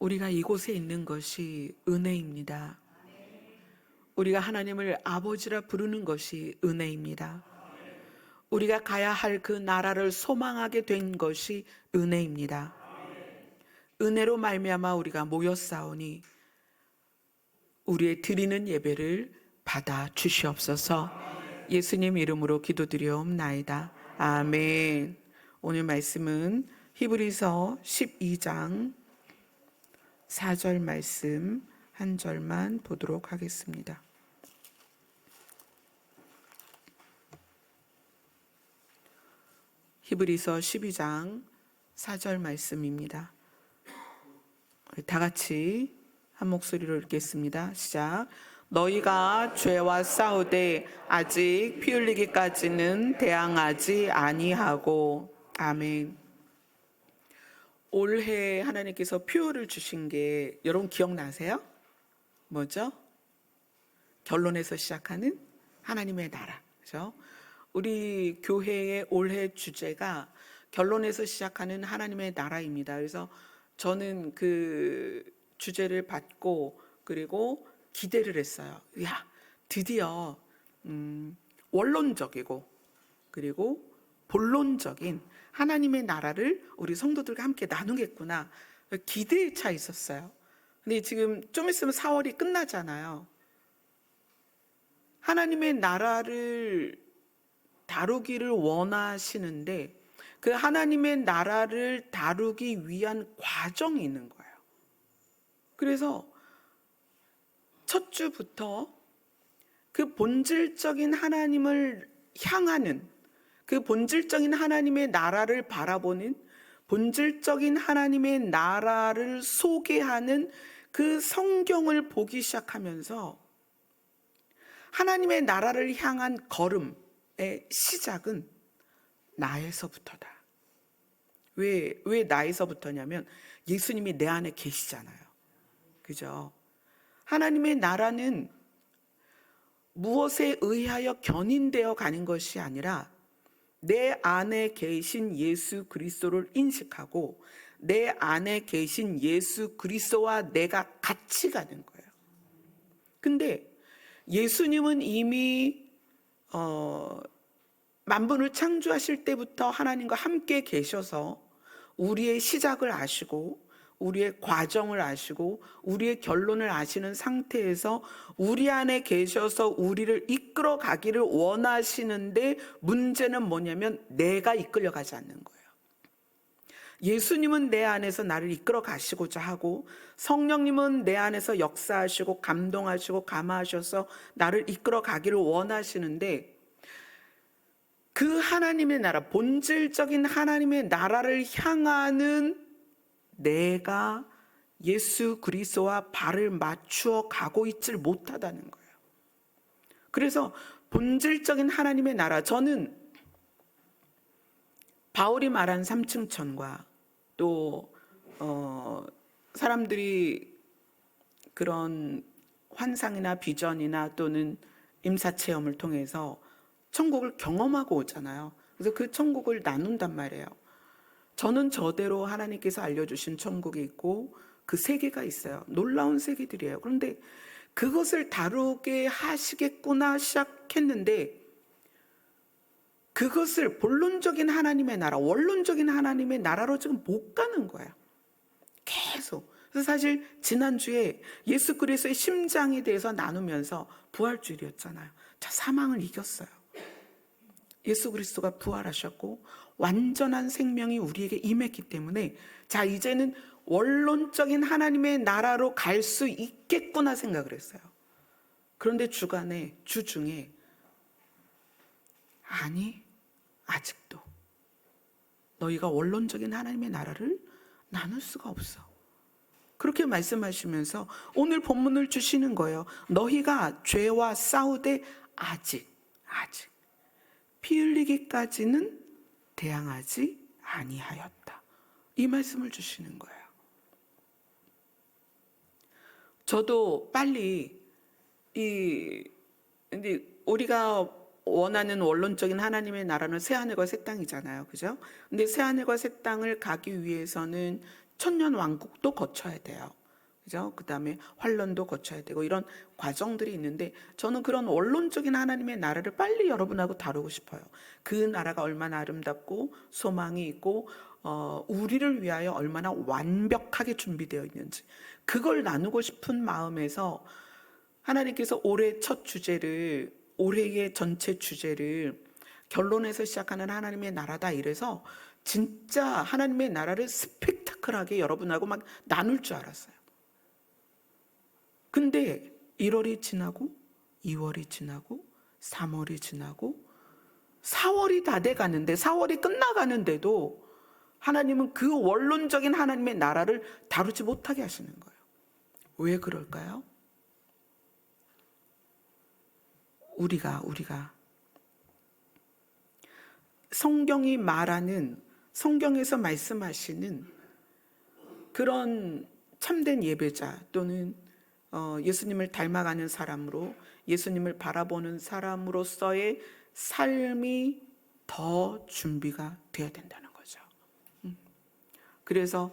우리가 이곳에 있는 것이 은혜입니다. 우리가 하나님을 아버지라 부르는 것이 은혜입니다. 우리가 가야 할 그 나라를 소망하게 된 것이 은혜입니다. 은혜로 말미암아 우리가 모였사오니 우리의 드리는 예배를 받아 주시옵소서. 예수님 이름으로 기도드리옵나이다. 아멘. 오늘 말씀은 히브리서 12장 4절 말씀 한 절만 보도록 하겠습니다. 히브리서 12장 4절 말씀입니다. 다 같이 한 목소리로 읽겠습니다. 시작. 너희가 죄와 싸우되 아직 피 흘리기까지는 대항하지 아니하고. 아멘. 올해 하나님께서 표를 주신 게 여러분 기억나세요? 뭐죠? 결론에서 시작하는 하나님의 나라. 그렇죠? 우리 교회의 올해 주제가 결론에서 시작하는 하나님의 나라입니다. 그래서 저는 그 주제를 받고 그리고 기대를 했어요. 야, 드디어 원론적이고 그리고 본론적인 하나님의 나라를 우리 성도들과 함께 나누겠구나. 기대에 차 있었어요. 근데 지금 좀 있으면 4월이 끝나잖아요. 하나님의 나라를 다루기를 원하시는데 그 하나님의 나라를 다루기 위한 과정이 있는 거예요. 그래서 첫 주부터 그 본질적인 하나님을 향하는, 그 본질적인 하나님의 나라를 바라보는, 본질적인 하나님의 나라를 소개하는 그 성경을 보기 시작하면서 하나님의 나라를 향한 걸음의 시작은 나에서부터다. 왜 나에서부터냐면 예수님이 내 안에 계시잖아요. 그죠? 하나님의 나라는 무엇에 의하여 견인되어 가는 것이 아니라 내 안에 계신 예수 그리스도를 인식하고 내 안에 계신 예수 그리스도와 내가 같이 가는 거예요. 근데 예수님은 이미 만분을 창조하실 때부터 하나님과 함께 계셔서 우리의 시작을 아시고 우리의 과정을 아시고 우리의 결론을 아시는 상태에서 우리 안에 계셔서 우리를 이끌어 가기를 원하시는데 문제는 뭐냐면 내가 이끌려 가지 않는 거예요. 예수님은 내 안에서 나를 이끌어 가시고자 하고 성령님은 내 안에서 역사하시고 감동하시고 감화하셔서 나를 이끌어 가기를 원하시는데 그 하나님의 나라, 본질적인 하나님의 나라를 향하는 내가 예수 그리스도와 발을 맞추어 가고 있질 못하다는 거예요. 그래서 본질적인 하나님의 나라, 저는 바울이 말한 삼층천과 또 사람들이 그런 환상이나 비전이나 또는 임사체험을 통해서 천국을 경험하고 오잖아요. 그래서 그 천국을 나눈단 말이에요. 저는 저대로 하나님께서 알려주신 천국이 있고 그 세계가 있어요. 놀라운 세계들이에요. 그런데 그것을 다루게 하시겠구나 시작했는데 그것을 본론적인 하나님의 나라, 원론적인 하나님의 나라로 지금 못 가는 거예요. 계속. 그래서 사실 지난주에 예수 그리스도의 심장에 대해서 나누면서 부활주일이었잖아요. 자, 사망을 이겼어요. 예수 그리스도가 부활하셨고 완전한 생명이 우리에게 임했기 때문에 자, 이제는 원론적인 하나님의 나라로 갈 수 있겠구나 생각을 했어요. 그런데 주 중에 아니, 아직도 너희가 원론적인 하나님의 나라를 나눌 수가 없어. 그렇게 말씀하시면서 오늘 본문을 주시는 거예요. 너희가 죄와 싸우되 아직 피 흘리기까지는 대항하지 아니하였다. 이 말씀을 주시는 거예요. 저도 빨리 근데 우리가 원하는 원론적인 하나님의 나라는 새하늘과 새 땅이잖아요. 그죠? 근데 새하늘과 새 땅을 가기 위해서는 천년 왕국도 거쳐야 돼요. 그죠? 그 다음에 환란도 거쳐야 되고 이런 과정들이 있는데 저는 그런 원론적인 하나님의 나라를 빨리 여러분하고 다루고 싶어요. 그 나라가 얼마나 아름답고 소망이 있고 우리를 위하여 얼마나 완벽하게 준비되어 있는지 그걸 나누고 싶은 마음에서 하나님께서 올해 첫 주제를 올해의 전체 주제를 결론에서 시작하는 하나님의 나라다 이래서 진짜 하나님의 나라를 스펙타클하게 여러분하고 막 나눌 줄 알았어요. 근데 1월이 지나고 2월이 지나고 3월이 지나고 4월이 다 돼 가는데 4월이 끝나가는데도 하나님은 그 원론적인 하나님의 나라를 다루지 못하게 하시는 거예요. 왜 그럴까요? 우리가 성경이 말하는 성경에서 말씀하시는 그런 참된 예배자 또는 예수님을 닮아가는 사람으로 예수님을 바라보는 사람으로서의 삶이 더 준비가 되어야 된다는 거죠. 그래서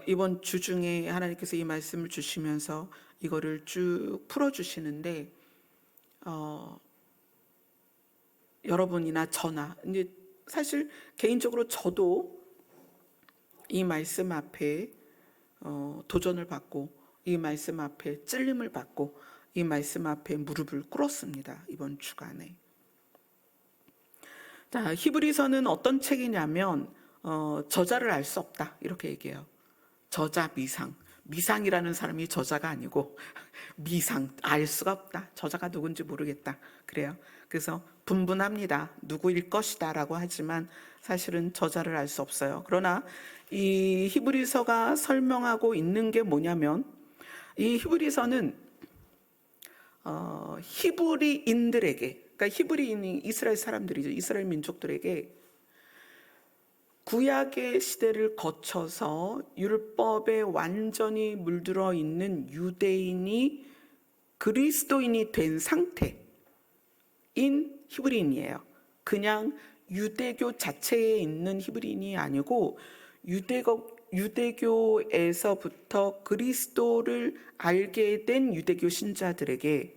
이번 주 중에 하나님께서 이 말씀을 주시면서 이거를 쭉 풀어주시는데 여러분이나 저나 이제 사실 개인적으로 저도 이 말씀 앞에 도전을 받고 이 말씀 앞에 찔림을 받고 이 말씀 앞에 무릎을 꿇었습니다. 이번 주간에. 자, 히브리서는 어떤 책이냐면 저자를 알 수 없다 이렇게 얘기해요. 저자 미상. 미상이라는 사람이 저자가 아니고 미상, 알 수가 없다. 저자가 누군지 모르겠다. 그래요. 그래서 분분합니다. 누구일 것이다 라고 하지만 사실은 저자를 알 수 없어요. 그러나 이 히브리서가 설명하고 있는 게 뭐냐면 이 히브리서는 히브리인들에게, 그러니까 히브리인이 이스라엘 사람들이죠. 이스라엘 민족들에게 구약의 시대를 거쳐서 율법에 완전히 물들어 있는 유대인이 그리스도인이 된 상태인 히브리인이에요. 그냥 유대교 자체에 있는 히브리인이 아니고 유대교에서부터 그리스도를 알게 된 유대교 신자들에게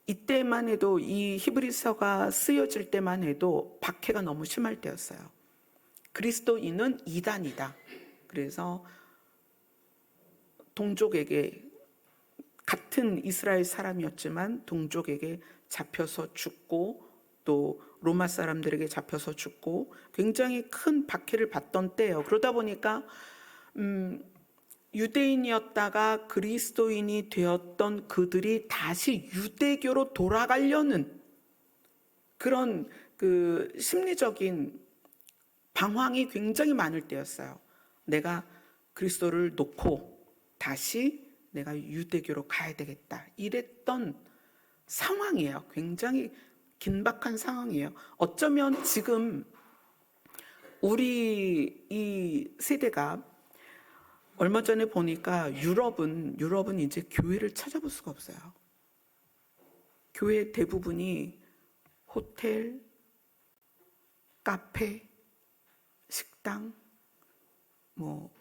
이때만 해도 이 히브리서가 쓰여질 때만 해도 박해가 너무 심할 때였어요. 그리스도인은 이단이다. 그래서 동족에게 같은 이스라엘 사람이었지만 동족에게 잡혀서 죽고 또 로마 사람들에게 잡혀서 죽고 굉장히 큰 박해를 받던 때예요. 그러다 보니까 유대인이었다가 그리스도인이 되었던 그들이 다시 유대교로 돌아가려는 그런 그 심리적인 방황이 굉장히 많을 때였어요. 내가 그리스도를 놓고 다시 내가 유대교로 가야 되겠다 이랬던 상황이에요. 굉장히 긴박한 상황이에요. 어쩌면 지금 우리 이 세대가 얼마 전에 보니까 유럽은 이제 교회를 찾아볼 수가 없어요. 교회 대부분이 호텔, 카페, 식당,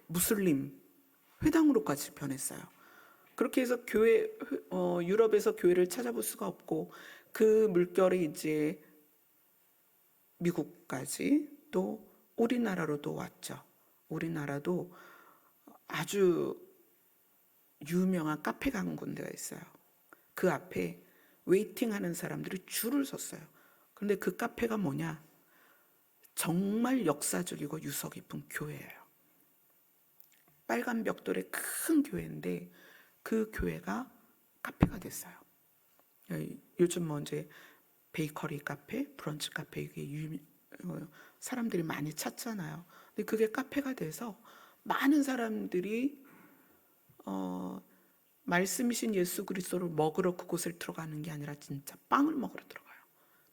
무슬림 회당으로까지 변했어요. 그렇게 해서 유럽에서 교회를 찾아볼 수가 없고 그 물결이 이제 미국까지 또 우리나라로도 왔죠. 우리나라도 아주 유명한 카페가 한 군데가 있어요. 그 앞에 웨이팅하는 사람들이 줄을 섰어요. 그런데 그 카페가 뭐냐? 정말 역사적이고 유서 깊은 교회예요. 빨간 벽돌의 큰 교회인데 그 교회가 카페가 됐어요. 요즘 이제 베이커리 카페, 브런치 카페 이게 사람들이 많이 찾잖아요. 근데 그게 카페가 돼서 많은 사람들이 말씀이신 예수 그리스도를 먹으러 그곳을 들어가는 게 아니라 진짜 빵을 먹으러 들어가요.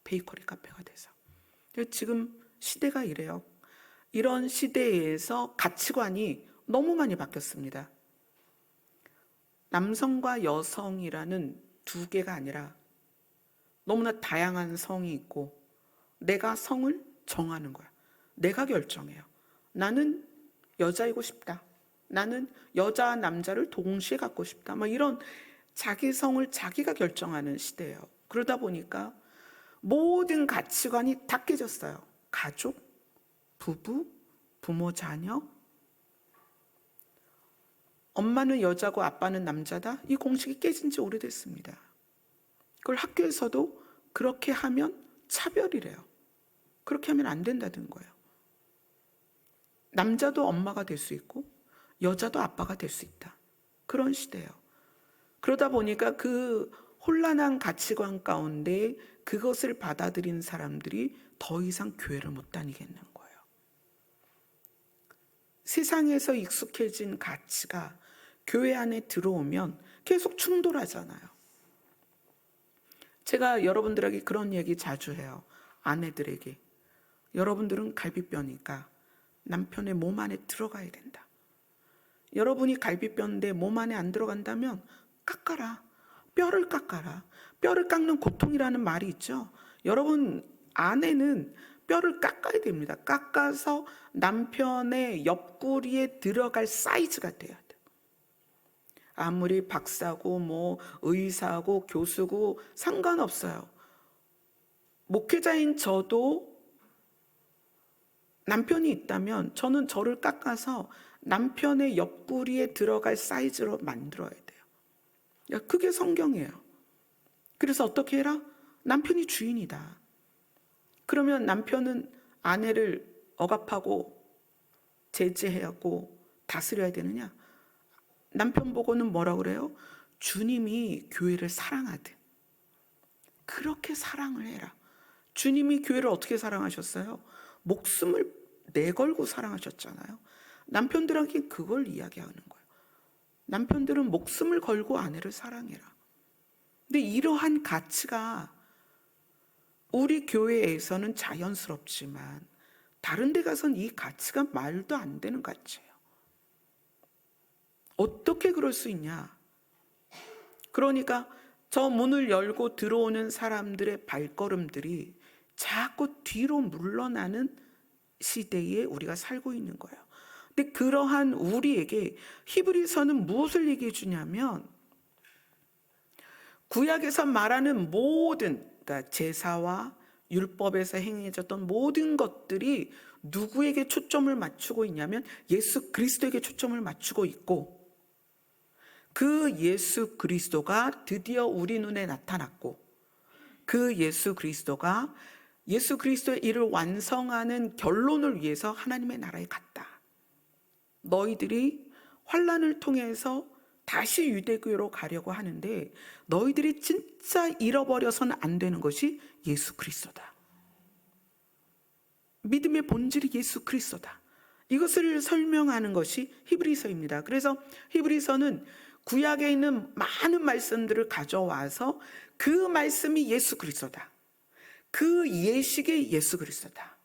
베이커리 카페가 돼서. 지금 시대가 이래요. 이런 시대에서 가치관이 너무 많이 바뀌었습니다. 남성과 여성이라는 두 개가 아니라 너무나 다양한 성이 있고 내가 성을 정하는 거야. 내가 결정해요. 나는 여자이고 싶다. 나는 여자와 남자를 동시에 갖고 싶다. 막 이런 자기 성을 자기가 결정하는 시대예요. 그러다 보니까 모든 가치관이 다 깨졌어요. 가족, 부부, 부모, 자녀. 엄마는 여자고 아빠는 남자다. 이 공식이 깨진 지 오래됐습니다. 그걸 학교에서도 그렇게 하면 차별이래요. 그렇게 하면 안 된다는 거예요. 남자도 엄마가 될 수 있고 여자도 아빠가 될 수 있다. 그런 시대예요. 그러다 보니까 그 혼란한 가치관 가운데 그것을 받아들인 사람들이 더 이상 교회를 못 다니겠는 거예요. 세상에서 익숙해진 가치가 교회 안에 들어오면 계속 충돌하잖아요. 제가 여러분들에게 그런 얘기 자주 해요. 아내들에게. 여러분들은 갈비뼈니까 남편의 몸 안에 들어가야 된다. 여러분이 갈비뼈인데 몸 안에 안 들어간다면 깎아라. 뼈를 깎아라. 뼈를 깎는 고통이라는 말이 있죠. 여러분 아내는 뼈를 깎아야 됩니다. 깎아서 남편의 옆구리에 들어갈 사이즈가 돼야 돼요. 아무리 박사고 뭐 의사고 교수고 상관없어요. 목회자인 저도 남편이 있다면 저는 저를 깎아서 남편의 옆구리에 들어갈 사이즈로 만들어야 돼요. 그게 성경이에요. 그래서 어떻게 해라? 남편이 주인이다. 그러면 남편은 아내를 억압하고 제지하고 다스려야 되느냐? 남편 보고는 뭐라 그래요? 주님이 교회를 사랑하듯 그렇게 사랑을 해라. 주님이 교회를 어떻게 사랑하셨어요? 목숨을 내걸고 사랑하셨잖아요. 남편들에게 그걸 이야기하는 거예요. 남편들은 목숨을 걸고 아내를 사랑해라. 근데 이러한 가치가 우리 교회에서는 자연스럽지만 다른 데 가서는 이 가치가 말도 안 되는 가치예요. 어떻게 그럴 수 있냐? 그러니까 저 문을 열고 들어오는 사람들의 발걸음들이 자꾸 뒤로 물러나는 시대에 우리가 살고 있는 거예요. 근데 그러한 우리에게 히브리서는 무엇을 얘기해 주냐면 구약에서 말하는 모든 그러니까 제사와 율법에서 행해졌던 모든 것들이 누구에게 초점을 맞추고 있냐면 예수 그리스도에게 초점을 맞추고 있고 그 예수 그리스도가 드디어 우리 눈에 나타났고 그 예수 그리스도가 예수 그리스도의 일을 완성하는 결론을 위해서 하나님의 나라에 갔다. 너희들이 환난을 통해서 다시 유대교로 가려고 하는데 너희들이 진짜 잃어버려서는 안 되는 것이 예수 그리스도다. 믿음의 본질이 예수 그리스도다. 이것을 설명하는 것이 히브리서입니다. 그래서 히브리서는 구약에 있는 많은 말씀들을 가져와서 그 말씀이 예수 그리스도다. 그 예식이 예수 그리스도다.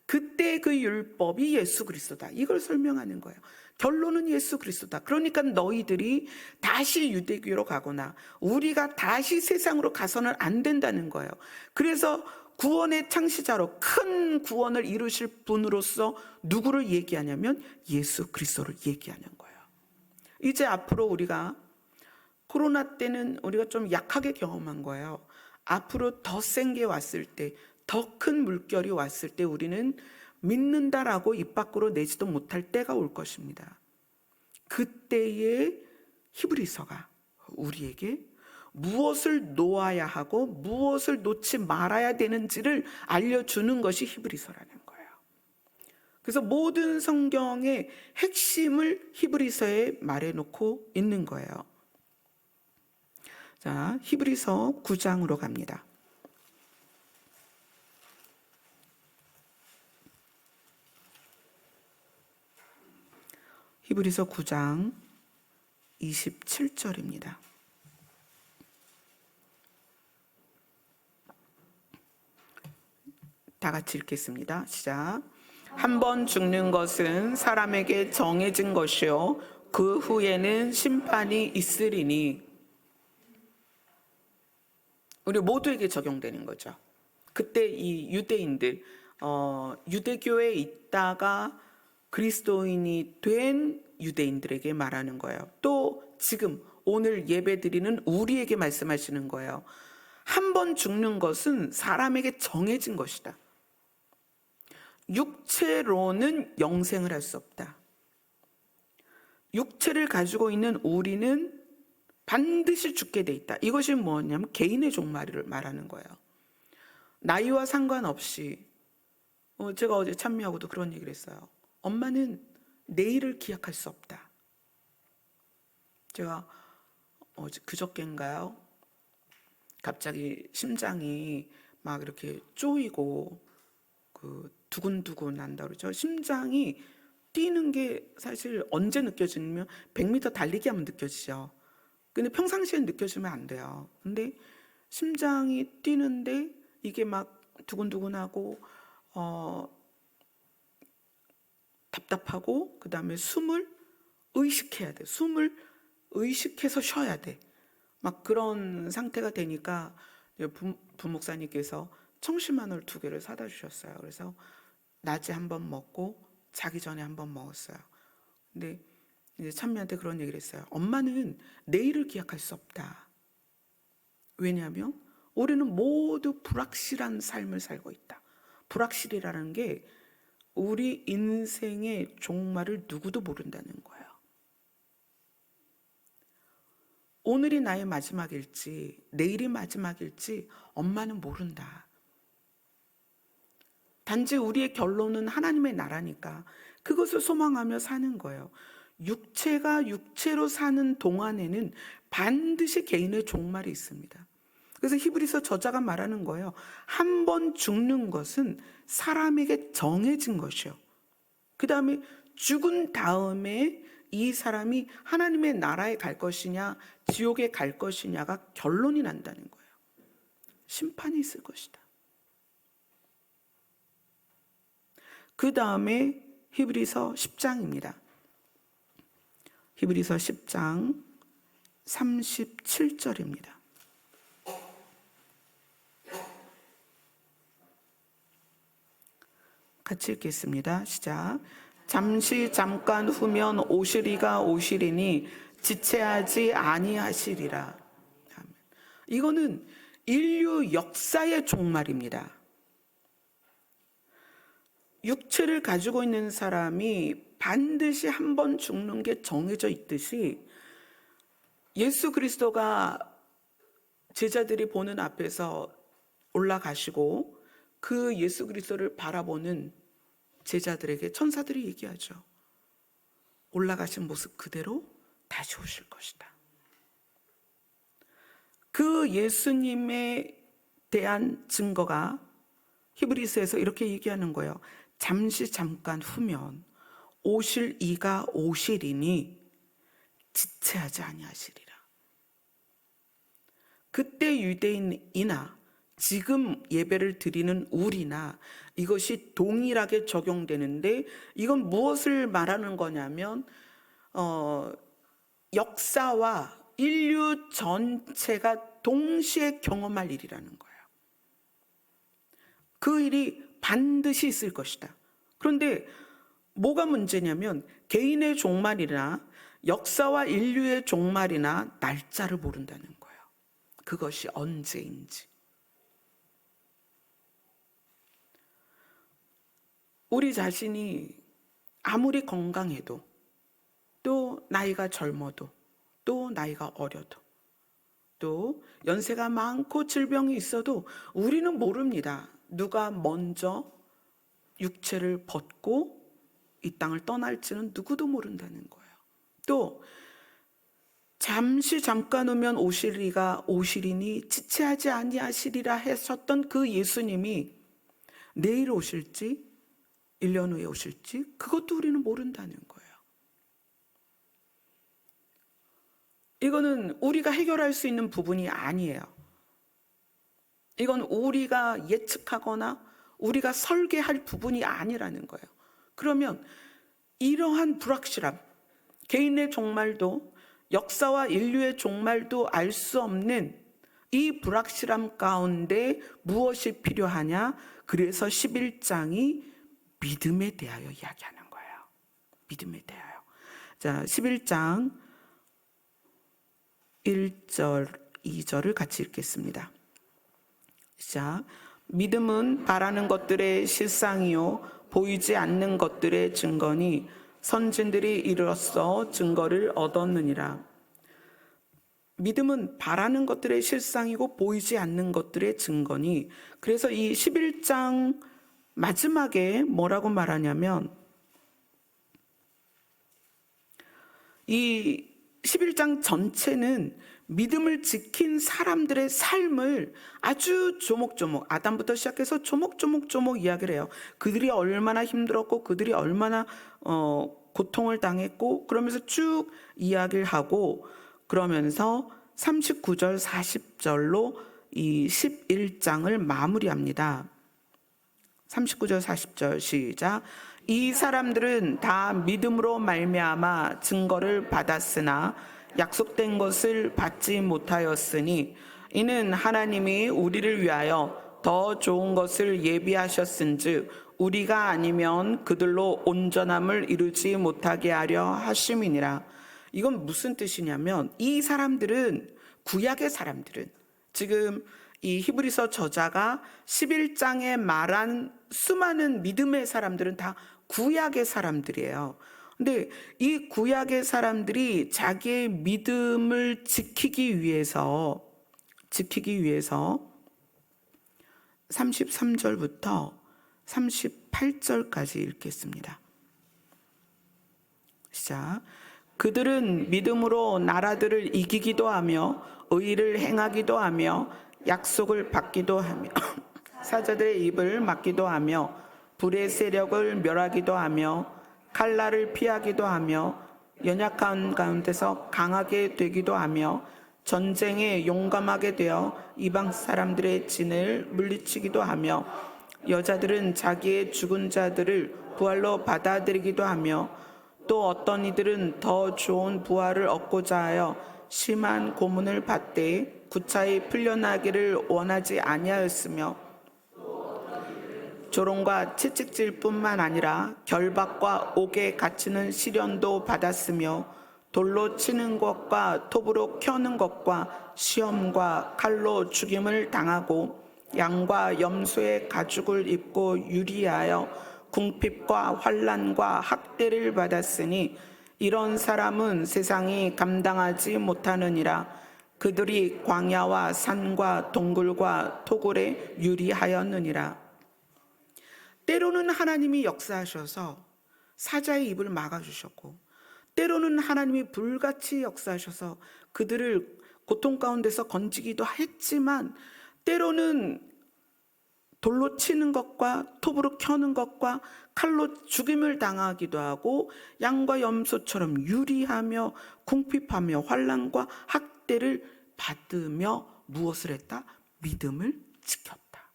그때 그 율법이 예수 그리스도다. 이걸 설명하는 거예요. 결론은 예수 그리스도다. 그러니까 너희들이 다시 유대교로 가거나 우리가 다시 세상으로 가서는 안 된다는 거예요. 그래서 구원의 창시자로 큰 구원을 이루실 분으로서 누구를 얘기하냐면 예수 그리스도를 얘기하는 거예요. 이제 앞으로 우리가 코로나 때는 우리가 좀 약하게 경험한 거예요. 앞으로 더 센 게 왔을 때, 더 큰 물결이 왔을 때 우리는 믿는다라고 입 밖으로 내지도 못할 때가 올 것입니다. 그때의 히브리서가 우리에게 무엇을 놓아야 하고 무엇을 놓지 말아야 되는지를 알려주는 것이 히브리서라는 거예요. 그래서 모든 성경의 핵심을 히브리서에 말해놓고 있는 거예요. 자, 히브리서 9장으로 갑니다. 히브리서 9장 27절입니다. 다 같이 읽겠습니다. 시작. 한 번 죽는 것은 사람에게 정해진 것이요 그 후에는 심판이 있으리니. 우리 모두에게 적용되는 거죠. 그때 이 유대인들 유대교에 있다가 그리스도인이 된 유대인들에게 말하는 거예요. 또 지금 오늘 예배드리는 우리에게 말씀하시는 거예요. 한 번 죽는 것은 사람에게 정해진 것이다. 육체로는 영생을 할 수 없다. 육체를 가지고 있는 우리는 반드시 죽게 돼 있다. 이것이 뭐냐면 개인의 종말을 말하는 거예요. 나이와 상관없이 제가 어제 찬미하고도 그런 얘기를 했어요. 엄마는 내일을 기약할 수 없다. 제가 그저께인가요? 갑자기 심장이 막 이렇게 쪼이고 두근두근 난다 그러죠. 심장이 뛰는 게 사실 언제 느껴지냐면 100m 달리기 하면 느껴지죠. 근데 평상시엔 느껴지면 안 돼요. 근데 심장이 뛰는데 이게 막 두근두근하고 답답하고 그다음에 숨을 의식해야 돼. 숨을 의식해서 쉬어야 돼. 막 그런 상태가 되니까 부목사님께서 청심환을 2개를 사다 주셨어요. 그래서 낮에 한번 먹고 자기 전에 한번 먹었어요. 근데 이제 찬미한테 그런 얘기를 했어요. 엄마는 내일을 기약할 수 없다. 왜냐하면 우리는 모두 불확실한 삶을 살고 있다. 불확실이라는 게 우리 인생의 종말을 누구도 모른다는 거예요. 오늘이 나의 마지막일지 내일이 마지막일지 엄마는 모른다. 단지 우리의 결론은 하나님의 나라니까 그것을 소망하며 사는 거예요. 육체가 육체로 사는 동안에는 반드시 개인의 종말이 있습니다. 그래서 히브리서 저자가 말하는 거예요. 한 번 죽는 것은 사람에게 정해진 것이요. 그 다음에 죽은 다음에 이 사람이 하나님의 나라에 갈 것이냐 지옥에 갈 것이냐가 결론이 난다는 거예요. 심판이 있을 것이다. 그 다음에 히브리서 10장입니다. 히브리서 10장 37절입니다. 같이 읽겠습니다. 시작. 잠시 잠깐 후면 오시리가 오시리니 지체하지 아니하시리라. 이거는 인류 역사의 종말입니다. 육체를 가지고 있는 사람이 반드시 한 번 죽는 게 정해져 있듯이 예수 그리스도가 제자들이 보는 앞에서 올라가시고 그 예수 그리스도를 바라보는 제자들에게 천사들이 얘기하죠. 올라가신 모습 그대로 다시 오실 것이다. 그 예수님에 대한 증거가 히브리서에서 이렇게 얘기하는 거예요. 잠시 잠깐 후면 오실 이가 오시리니 지체하지 아니하시리라. 그때 유대인이나 지금 예배를 드리는 우리나 이것이 동일하게 적용되는데 이건 무엇을 말하는 거냐면 역사와 인류 전체가 동시에 경험할 일이라는 거예요. 그 일이 반드시 있을 것이다. 그런데 뭐가 문제냐면 개인의 종말이나 역사와 인류의 종말이나 날짜를 모른다는 거예요. 그것이 언제인지. 우리 자신이 아무리 건강해도 또 나이가 젊어도 또 나이가 어려도 또 연세가 많고 질병이 있어도 우리는 모릅니다. 누가 먼저 육체를 벗고 이 땅을 떠날지는 누구도 모른다는 거예요. 또 잠시 잠깐 오면 오시리가 오시리니 지체하지 아니하시리라 하셨던 그 예수님이 내일 오실지 1년 후에 오실지 그것도 우리는 모른다는 거예요. 이거는 우리가 해결할 수 있는 부분이 아니에요. 이건 우리가 예측하거나 우리가 설계할 부분이 아니라는 거예요. 그러면 이러한 불확실함, 개인의 종말도 역사와 인류의 종말도 알 수 없는 이 불확실함 가운데 무엇이 필요하냐? 그래서 11장이 믿음에 대하여 이야기하는 거예요. 믿음에 대하여. 자, 11장 1절, 2절을 같이 읽겠습니다. 자, 믿음은 바라는 것들의 실상이요 보이지 않는 것들의 증거니 선진들이 이르러서 증거를 얻었느니라. 믿음은 바라는 것들의 실상이고 보이지 않는 것들의 증거니, 그래서 이 11장 마지막에 뭐라고 말하냐면, 이 11장 전체는 믿음을 지킨 사람들의 삶을 아주 조목조목, 아담부터 시작해서 조목조목 이야기를 해요. 그들이 얼마나 힘들었고 그들이 얼마나 고통을 당했고, 그러면서 쭉 이야기를 하고, 그러면서 39절 40절로 이 11장을 마무리합니다. 39절 40절 시작. 이 사람들은 다 믿음으로 말미암아 증거를 받았으나 약속된 것을 받지 못하였으니 이는 하나님이 우리를 위하여 더 좋은 것을 예비하셨은즉 우리가 아니면 그들로 온전함을 이루지 못하게 하려 하심이니라. 이건 무슨 뜻이냐면, 이 사람들은, 구약의 사람들은, 지금 이 히브리서 저자가 11장에 말한 수많은 믿음의 사람들은 다 구약의 사람들이에요. 근데 이 구약의 사람들이 자기의 믿음을 지키기 위해서 33절부터 38절까지 읽겠습니다. 시작. 그들은 믿음으로 나라들을 이기기도 하며 의를 행하기도 하며 약속을 받기도 하며 사자들의 입을 막기도 하며 불의 세력을 멸하기도 하며 칼날을 피하기도 하며 연약한 가운데서 강하게 되기도 하며 전쟁에 용감하게 되어 이방 사람들의 진을 물리치기도 하며 여자들은 자기의 죽은 자들을 부활로 받아들이기도 하며 또 어떤 이들은 더 좋은 부활을 얻고자 하여 심한 고문을 받되 구차히 풀려나기를 원하지 아니하였으며 조롱과 채찍질 뿐만 아니라 결박과 옥에 갇히는 시련도 받았으며 돌로 치는 것과 톱으로 켜는 것과 시험과 칼로 죽임을 당하고 양과 염소의 가죽을 입고 유리하여 궁핍과 환난과 학대를 받았으니 이런 사람은 세상이 감당하지 못하느니라. 그들이 광야와 산과 동굴과 토굴에 유리하였느니라. 때로는 하나님이 역사하셔서 사자의 입을 막아주셨고, 때로는 하나님이 불같이 역사하셔서 그들을 고통 가운데서 건지기도 했지만, 때로는 돌로 치는 것과 톱으로 켜는 것과 칼로 죽임을 당하기도 하고 양과 염소처럼 유리하며 궁핍하며 환난과 학대를 받으며 무엇을 했다? 믿음을 지켰다.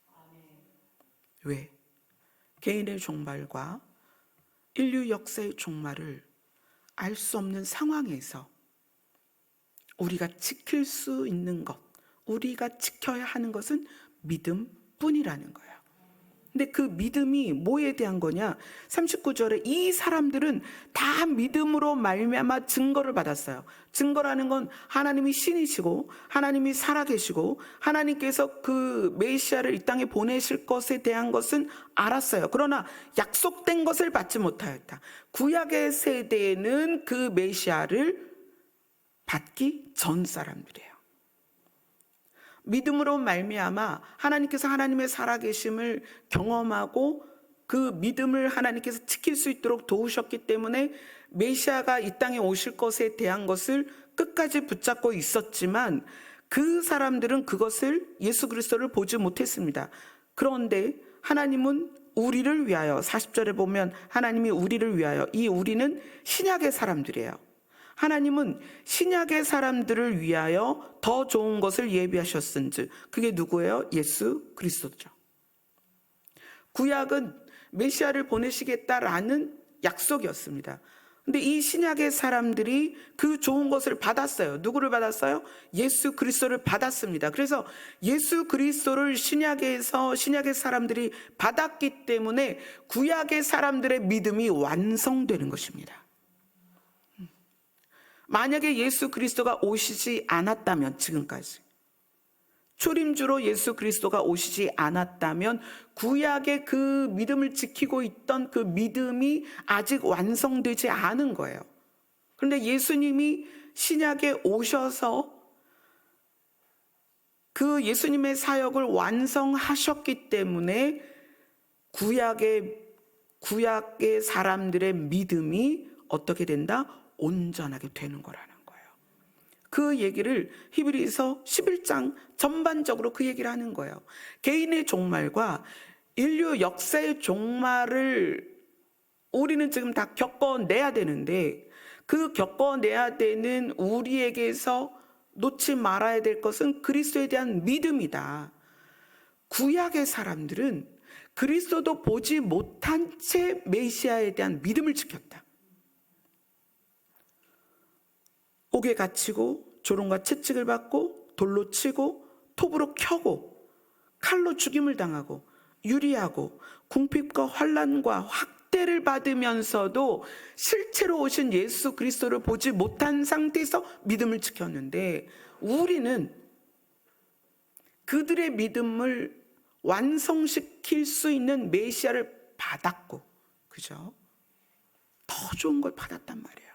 왜? 개인의 종말과 인류 역사의 종말을 알 수 없는 상황에서 우리가 지킬 수 있는 것, 우리가 지켜야 하는 것은 믿음뿐이라는 거예요. 근데 그 믿음이 뭐에 대한 거냐? 39절에 이 사람들은 다 믿음으로 말미암아 증거를 받았어요. 증거라는 건 하나님이 신이시고 하나님이 살아계시고 하나님께서 그 메시아를 이 땅에 보내실 것에 대한 것은 알았어요. 그러나 약속된 것을 받지 못하였다. 구약의 세대에는 그 메시아를 받기 전 사람들이에요. 믿음으로 말미암아 하나님께서 하나님의 살아계심을 경험하고 그 믿음을 하나님께서 지킬 수 있도록 도우셨기 때문에 메시아가 이 땅에 오실 것에 대한 것을 끝까지 붙잡고 있었지만 그 사람들은 그것을, 예수 그리스도를 보지 못했습니다. 그런데 하나님은 우리를 위하여, 40절에 보면 하나님이 우리를 위하여, 이 우리는 신약의 사람들이에요. 하나님은 신약의 사람들을 위하여 더 좋은 것을 예비하셨은즉, 그게 누구예요? 예수 그리스도죠. 구약은 메시아를 보내시겠다라는 약속이었습니다. 근데 이 신약의 사람들이 그 좋은 것을 받았어요. 누구를 받았어요? 예수 그리스도를 받았습니다. 그래서 예수 그리스도를 신약의 사람들이 받았기 때문에 구약의 사람들의 믿음이 완성되는 것입니다. 만약에 예수 그리스도가 오시지 않았다면, 지금까지 초림주로 예수 그리스도가 오시지 않았다면 구약의 그 믿음을 지키고 있던 그 믿음이 아직 완성되지 않은 거예요. 그런데 예수님이 신약에 오셔서 그 예수님의 사역을 완성하셨기 때문에 구약의 사람들의 믿음이 어떻게 된다? 온전하게 되는 거라는 거예요. 그 얘기를 히브리서 11장 전반적으로 그 얘기를 하는 거예요. 개인의 종말과 인류 역사의 종말을 우리는 지금 다 겪어내야 되는데, 그 겪어내야 되는 우리에게서 놓지 말아야 될 것은 그리스도에 대한 믿음이다. 구약의 사람들은 그리스도도 보지 못한 채 메시아에 대한 믿음을 지켰다. 옥에 갇히고 조롱과 채찍을 받고 돌로 치고 톱으로 켜고 칼로 죽임을 당하고 유리하고 궁핍과 환난과 학대를 받으면서도 실제로 오신 예수 그리스도를 보지 못한 상태에서 믿음을 지켰는데, 우리는 그들의 믿음을 완성시킬 수 있는 메시아를 받았고, 그죠? 더 좋은 걸 받았단 말이에요.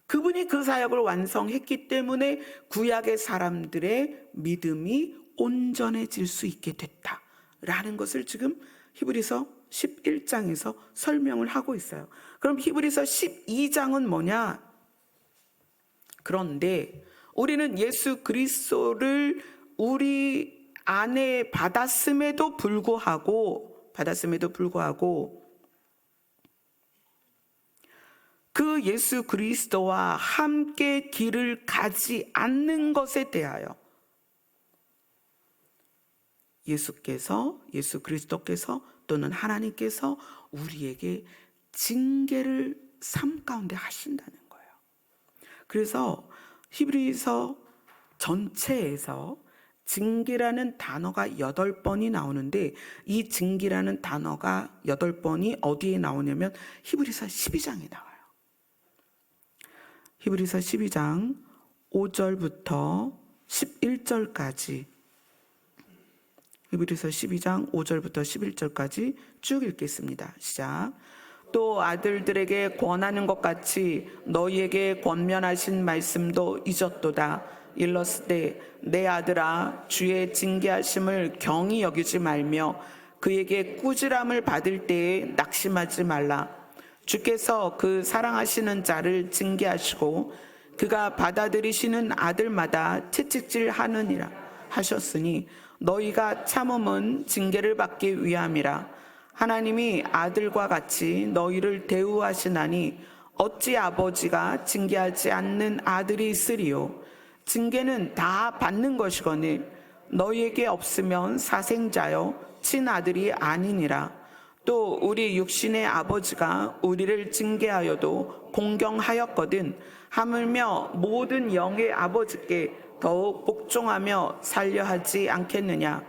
그분이 그 사역을 완성했기 때문에 구약의 사람들의 믿음이 온전해질 수 있게 됐다라는 것을 지금 히브리서 11장에서 설명을 하고 있어요. 그럼 히브리서 12장은 뭐냐? 그런데 우리는 예수 그리스도를 우리 안에 받았음에도 불구하고 그 예수 그리스도와 함께 길을 가지 않는 것에 대하여 예수 그리스도께서 또는 하나님께서 우리에게 징계를 삶 가운데 하신다는 거예요. 그래서 히브리서 전체에서 징계라는 단어가 8번이 나오는데, 이 징계라는 단어가 8번이 어디에 나오냐면 히브리서 12장에 나와요. 히브리서 12장 5절부터 11절까지, 히브리서 12장 5절부터 11절까지 쭉 읽겠습니다. 시작. 또 아들들에게 권하는 것 같이 너희에게 권면하신 말씀도 잊었도다. 일렀으되 내 아들아, 주의 징계하심을 경히 여기지 말며 그에게 꾸지람을 받을 때에 낙심하지 말라. 주께서 그 사랑하시는 자를 징계하시고 그가 받아들이시는 아들마다 채찍질 하느니라 하셨으니 너희가 참음은 징계를 받기 위함이라. 하나님이 아들과 같이 너희를 대우하시나니 어찌 아버지가 징계하지 않는 아들이 있으리요. 징계는 다 받는 것이거늘 너희에게 없으면 사생자여 친아들이 아니니라. 또 우리 육신의 아버지가 우리를 징계하여도 공경하였거든 하물며 모든 영의 아버지께 더욱 복종하며 살려하지 않겠느냐.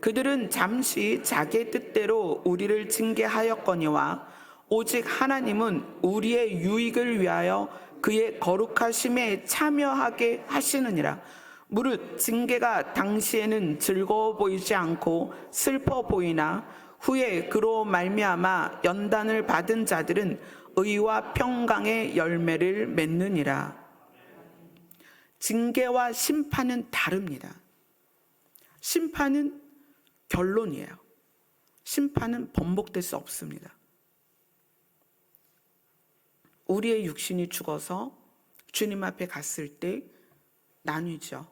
그들은 잠시 자기 뜻대로 우리를 징계하였거니와 오직 하나님은 우리의 유익을 위하여 그의 거룩하심에 참여하게 하시느니라. 무릇 징계가 당시에는 즐거워 보이지 않고 슬퍼 보이나 후에 그로 말미암아 연단을 받은 자들은 의와 평강의 열매를 맺느니라. 징계와 심판은 다릅니다. 심판은 결론이에요. 심판은 번복될 수 없습니다. 우리의 육신이 죽어서 주님 앞에 갔을 때 나뉘죠.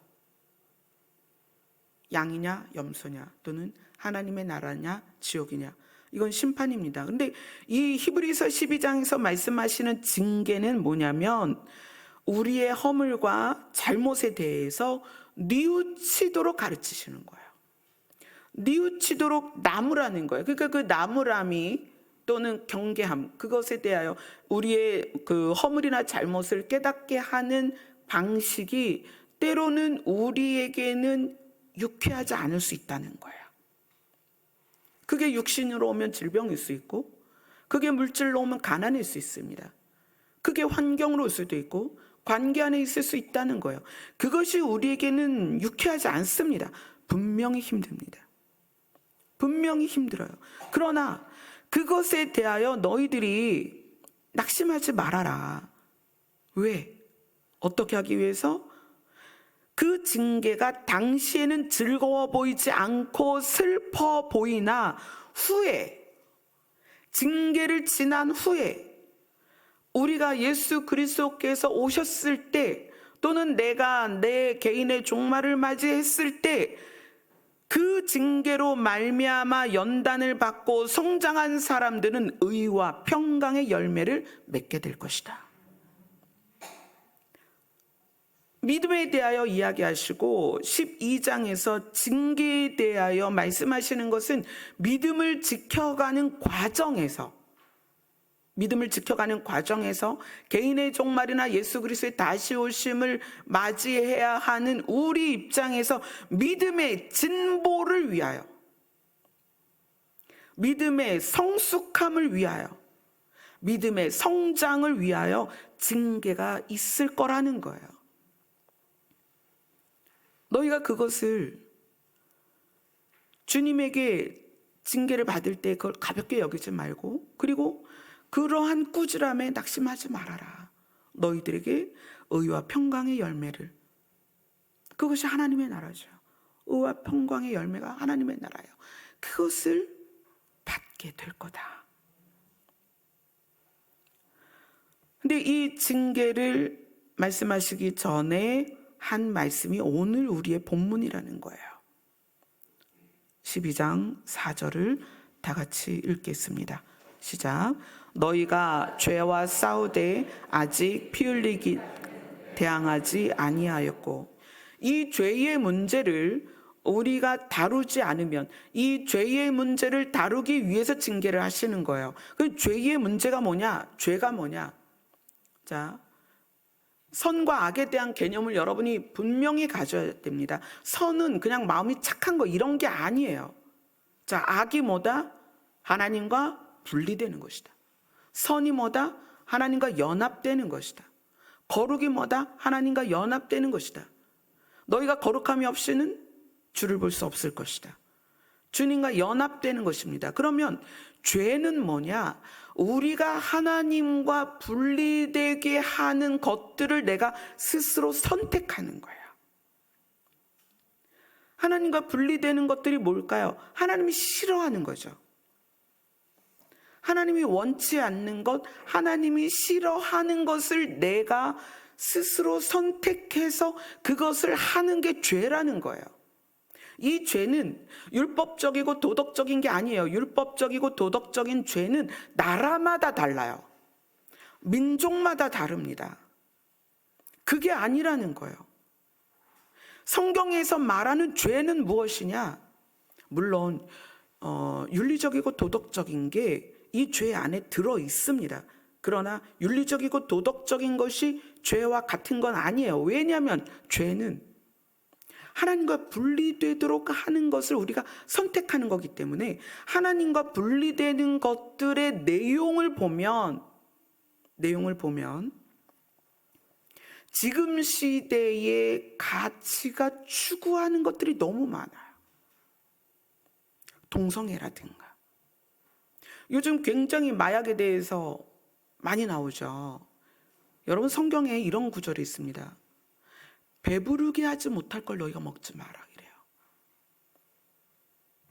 양이냐 염소냐, 또는 하나님의 나라냐 지옥이냐. 이건 심판입니다. 근데 이 히브리서 12장에서 말씀하시는 징계는 뭐냐면 우리의 허물과 잘못에 대해서 뉘우치도록 가르치시는 거예요. 뉘우치도록 나무라는 거예요. 그러니까 그 나무람이 또는 경계함, 그것에 대하여 우리의 그 허물이나 잘못을 깨닫게 하는 방식이 때로는 우리에게는 유쾌하지 않을 수 있다는 거예요. 그게 육신으로 오면 질병일 수 있고, 그게 물질로 오면 가난일 수 있습니다. 그게 환경으로 올 수도 있고, 관계 안에 있을 수 있다는 거예요. 그것이 우리에게는 유쾌하지 않습니다. 분명히 힘듭니다. 분명히 힘들어요. 그러나 그것에 대하여 너희들이 낙심하지 말아라. 왜? 어떻게 하기 위해서? 그 징계가 당시에는 즐거워 보이지 않고 슬퍼 보이나 후에, 징계를 지난 후에 우리가 예수 그리스도께서 오셨을 때, 또는 내가 내 개인의 종말을 맞이했을 때 그 징계로 말미암아 연단을 받고 성장한 사람들은 의와 평강의 열매를 맺게 될 것이다. 믿음에 대하여 이야기하시고 12장에서 징계에 대하여 말씀하시는 것은 믿음을 지켜가는 과정에서, 개인의 종말이나 예수 그리스도의 다시 오심을 맞이해야 하는 우리 입장에서 믿음의 진보를 위하여, 믿음의 성숙함을 위하여, 믿음의 성장을 위하여 징계가 있을 거라는 거예요. 너희가 그것을, 주님에게 징계를 받을 때 그걸 가볍게 여기지 말고, 그리고 그러한 꾸지람에 낙심하지 말아라. 너희들에게 의와 평강의 열매를, 그것이 하나님의 나라죠. 의와 평강의 열매가 하나님의 나라예요. 그것을 받게 될 거다. 근데 이 징계를 말씀하시기 전에 한 말씀이 오늘 우리의 본문이라는 거예요. 12장 4절을 다 같이 읽겠습니다. 시작. 너희가 죄와 싸우되 아직 피 흘리기 대항하지 아니하였고, 이 죄의 문제를 우리가 다루지 않으면, 이 죄의 문제를 다루기 위해서 징계를 하시는 거예요. 그 죄의 문제가 뭐냐? 죄가 뭐냐? 자, 선과 악에 대한 개념을 여러분이 분명히 가져야 됩니다. 선은 그냥 마음이 착한 거, 이런 게 아니에요. 자, 악이 뭐다? 하나님과 분리되는 것이다. 선이 뭐다? 하나님과 연합되는 것이다. 거룩이 뭐다? 하나님과 연합되는 것이다. 너희가 거룩함이 없이는 주를 볼 수 없을 것이다. 주님과 연합되는 것입니다. 그러면 죄는 뭐냐? 우리가 하나님과 분리되게 하는 것들을 내가 스스로 선택하는 거예요. 하나님과 분리되는 것들이 뭘까요? 하나님이 싫어하는 거죠. 하나님이 원치 않는 것, 하나님이 싫어하는 것을 내가 스스로 선택해서 그것을 하는 게 죄라는 거예요. 이 죄는 율법적이고 도덕적인 게 아니에요. 율법적이고 도덕적인 죄는 나라마다 달라요. 민족마다 다릅니다. 그게 아니라는 거예요. 성경에서 말하는 죄는 무엇이냐? 물론 윤리적이고 도덕적인 게 이 죄 안에 들어 있습니다. 그러나 윤리적이고 도덕적인 것이 죄와 같은 건 아니에요. 왜냐하면 죄는 하나님과 분리되도록 하는 것을 우리가 선택하는 거기 때문에, 하나님과 분리되는 것들의 내용을 보면 지금 시대의 가치가 추구하는 것들이 너무 많아요. 동성애라든가, 요즘 굉장히 마약에 대해서 많이 나오죠. 여러분, 성경에 이런 구절이 있습니다. 배부르게 하지 못할 걸 너희가 먹지 마라, 이래요.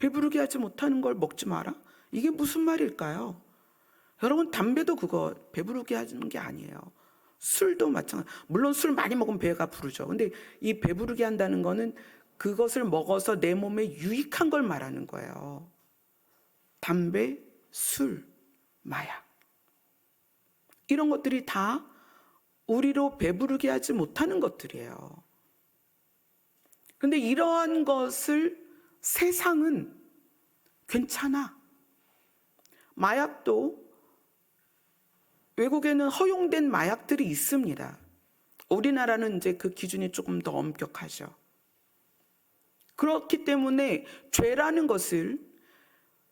배부르게 하지 못하는 걸 먹지 마라? 이게 무슨 말일까요? 여러분, 담배도 그거 배부르게 하는 게 아니에요. 술도 마찬가지. 물론 술 많이 먹으면 배가 부르죠. 근데 이 배부르게 한다는 거는 그것을 먹어서 내 몸에 유익한 걸 말하는 거예요. 담배, 술, 마약, 이런 것들이 다 우리로 배부르게 하지 못하는 것들이에요. 근데 이러한 것을 세상은 괜찮아, 마약도 외국에는 허용된 마약들이 있습니다. 우리나라는 이제 그 기준이 조금 더 엄격하죠. 그렇기 때문에 죄라는 것을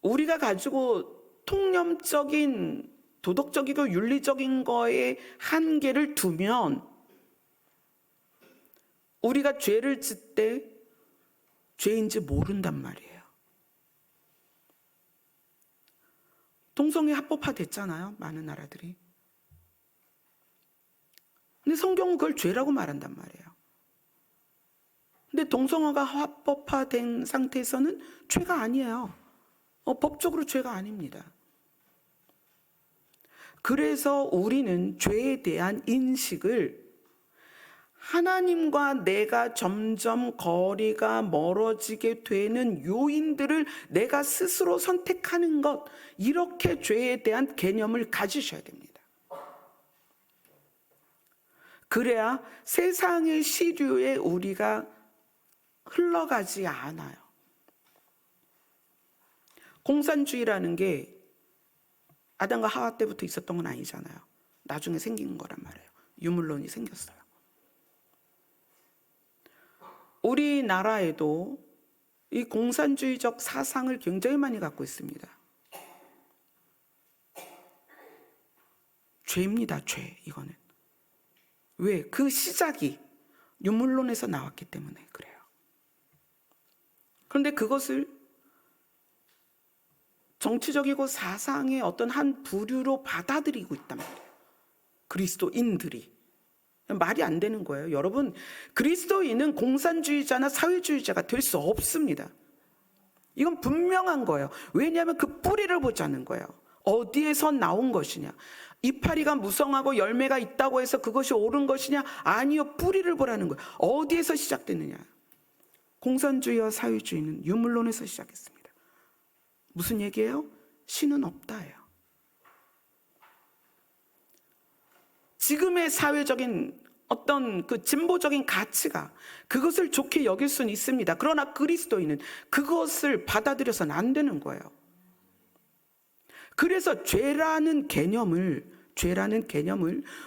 우리가 가지고 통념적인 도덕적이고 윤리적인 거에 한계를 두면 우리가 죄를 짓 때 죄인지 모른단 말이에요. 동성애 합법화됐잖아요, 많은 나라들이. 근데 성경은 그걸 죄라고 말한단 말이에요. 근데 동성애가 합법화된 상태에서는 죄가 아니에요. 법적으로 죄가 아닙니다. 그래서 우리는 죄에 대한 인식을 하나님과 내가 점점 거리가 멀어지게 되는 요인들을 내가 스스로 선택하는 것, 이렇게 죄에 대한 개념을 가지셔야 됩니다. 그래야 세상의 시류에 우리가 흘러가지 않아요. 공산주의라는 게 아담과 하와 때부터 있었던 건 아니잖아요. 나중에 생긴 거란 말이에요. 유물론이 생겼어요. 우리나라에도 이 공산주의적 사상을 굉장히 많이 갖고 있습니다. 죄입니다, 죄. 이거는. 왜? 그 시작이 유물론에서 나왔기 때문에 그래요. 그런데 그것을 정치적이고 사상의 어떤 한 부류로 받아들이고 있단 말이에요. 그리스도인들이. 말이 안 되는 거예요. 여러분, 그리스도인은 공산주의자나 사회주의자가 될 수 없습니다. 이건 분명한 거예요. 왜냐하면 그 뿌리를 보자는 거예요. 어디에서 나온 것이냐. 이파리가 무성하고 열매가 있다고 해서 그것이 옳은 것이냐? 아니요, 뿌리를 보라는 거예요. 어디에서 시작됐느냐. 공산주의와 사회주의는 유물론에서 시작했습니다. 무슨 얘기예요? 신은 없다예요. 지금의 사회적인 어떤 그 진보적인 가치가 그것을 좋게 여길 수는 있습니다. 그러나 그리스도인은 그것을 받아들여서는 안 되는 거예요. 그래서 죄라는 개념을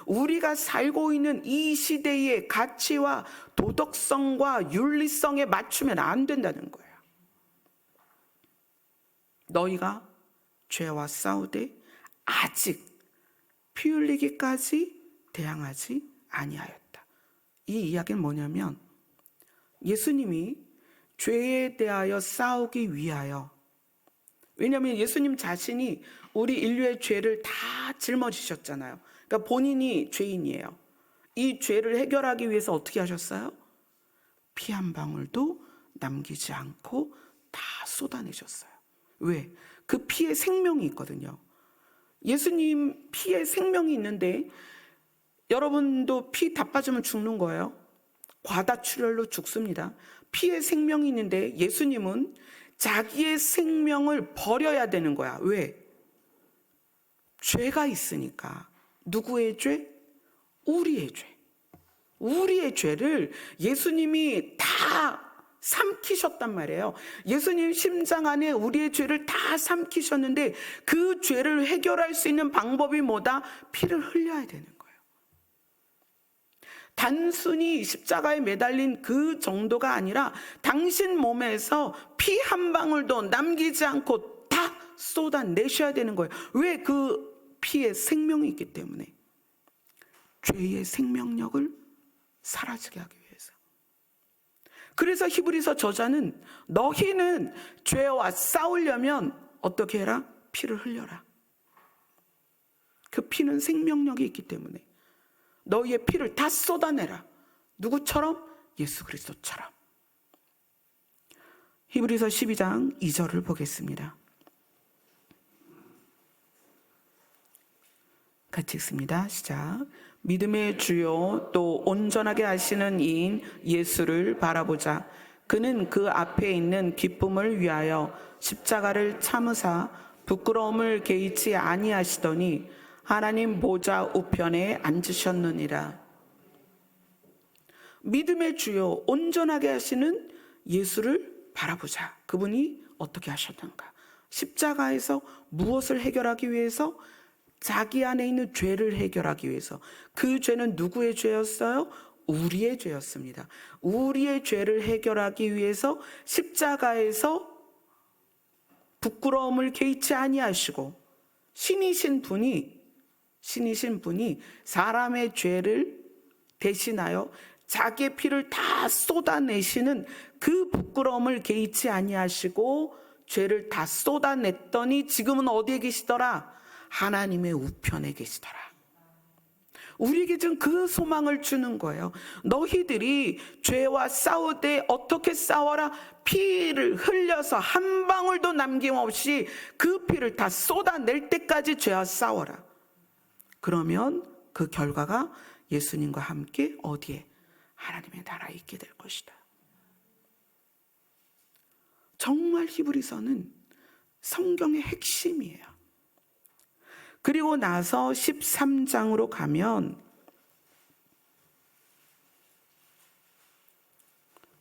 우리가 살고 있는 이 시대의 가치와 도덕성과 윤리성에 맞추면 안 된다는 거예요. 너희가 죄와 싸우되 아직 피 흘리기까지 대항하지 아니하였다. 이 이야기는 뭐냐면 예수님이 죄에 대하여 싸우기 위하여, 왜냐하면 예수님 자신이 우리 인류의 죄를 다 짊어지셨잖아요. 그러니까 본인이 죄인이에요. 이 죄를 해결하기 위해서 어떻게 하셨어요? 피 한 방울도 남기지 않고 다 쏟아내셨어요. 왜? 그 피에 생명이 있거든요. 예수님 피에 생명이 있는데 여러분도 피 다 빠지면 죽는 거예요. 과다출혈로 죽습니다. 피에 생명이 있는데 예수님은 자기의 생명을 버려야 되는 거야. 왜? 죄가 있으니까. 누구의 죄? 우리의 죄. 우리의 죄를 예수님이 다 삼키셨단 말이에요. 예수님 심장 안에 우리의 죄를 다 삼키셨는데 그 죄를 해결할 수 있는 방법이 뭐다? 피를 흘려야 되는 거예요. 단순히 십자가에 매달린 그 정도가 아니라 당신 몸에서 피 한 방울도 남기지 않고 다 쏟아내셔야 되는 거예요. 왜? 그 피에 생명이 있기 때문에. 죄의 생명력을 사라지게 하기 위해서. 그래서 히브리서 저자는 너희는 죄와 싸우려면 어떻게 해라? 피를 흘려라. 그 피는 생명력이 있기 때문에 너희의 피를 다 쏟아내라. 누구처럼? 예수 그리스도처럼. 히브리서 12장 2절을 보겠습니다. 같이 읽습니다. 시작. 믿음의 주요 또 온전하게 하시는 이인 예수를 바라보자. 그는 그 앞에 있는 기쁨을 위하여 십자가를 참으사 부끄러움을 개의치 아니하시더니 하나님 보좌 우편에 앉으셨느니라. 믿음의 주요 온전하게 하시는 예수를 바라보자. 그분이 어떻게 하셨는가? 십자가에서 무엇을 해결하기 위해서? 자기 안에 있는 죄를 해결하기 위해서. 그 죄는 누구의 죄였어요? 우리의 죄였습니다. 우리의 죄를 해결하기 위해서 십자가에서 부끄러움을 개의치 아니하시고 신이신 분이 사람의 죄를 대신하여 자기의 피를 다 쏟아내시는 그 부끄러움을 개의치 아니하시고 죄를 다 쏟아냈더니 지금은 어디에 계시더라? 하나님의 우편에 계시더라. 우리에게 지금 그 소망을 주는 거예요. 너희들이 죄와 싸우되 어떻게 싸워라? 피를 흘려서 한 방울도 남김없이 그 피를 다 쏟아낼 때까지 죄와 싸워라. 그러면 그 결과가 예수님과 함께 어디에? 하나님의 나라에 있게 될 것이다. 정말 히브리서는 성경의 핵심이에요. 그리고 나서 13장으로 가면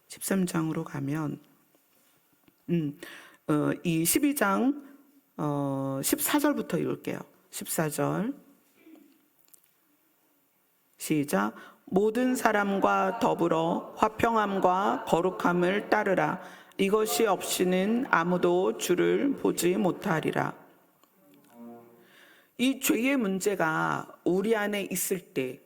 13장으로 가면 이 12장 14절부터 읽을게요. 14절 시작. 모든 사람과 더불어 화평함과 거룩함을 따르라. 이것이 없이는 아무도 주를 보지 못하리라. 이 죄의 문제가 우리 안에 있을 때,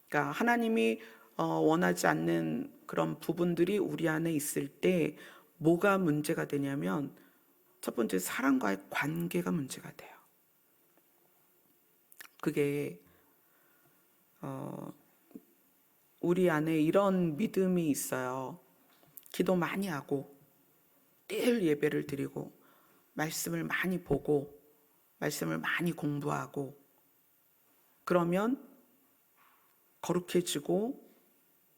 그러니까 하나님이 원하지 않는 그런 부분들이 우리 안에 있을 때 뭐가 문제가 되냐면 첫 번째 사람과의 관계가 문제가 돼요. 그게 우리 안에 이런 믿음이 있어요. 기도 많이 하고 늘 예배를 드리고 말씀을 많이 보고 말씀을 많이 공부하고 그러면 거룩해지고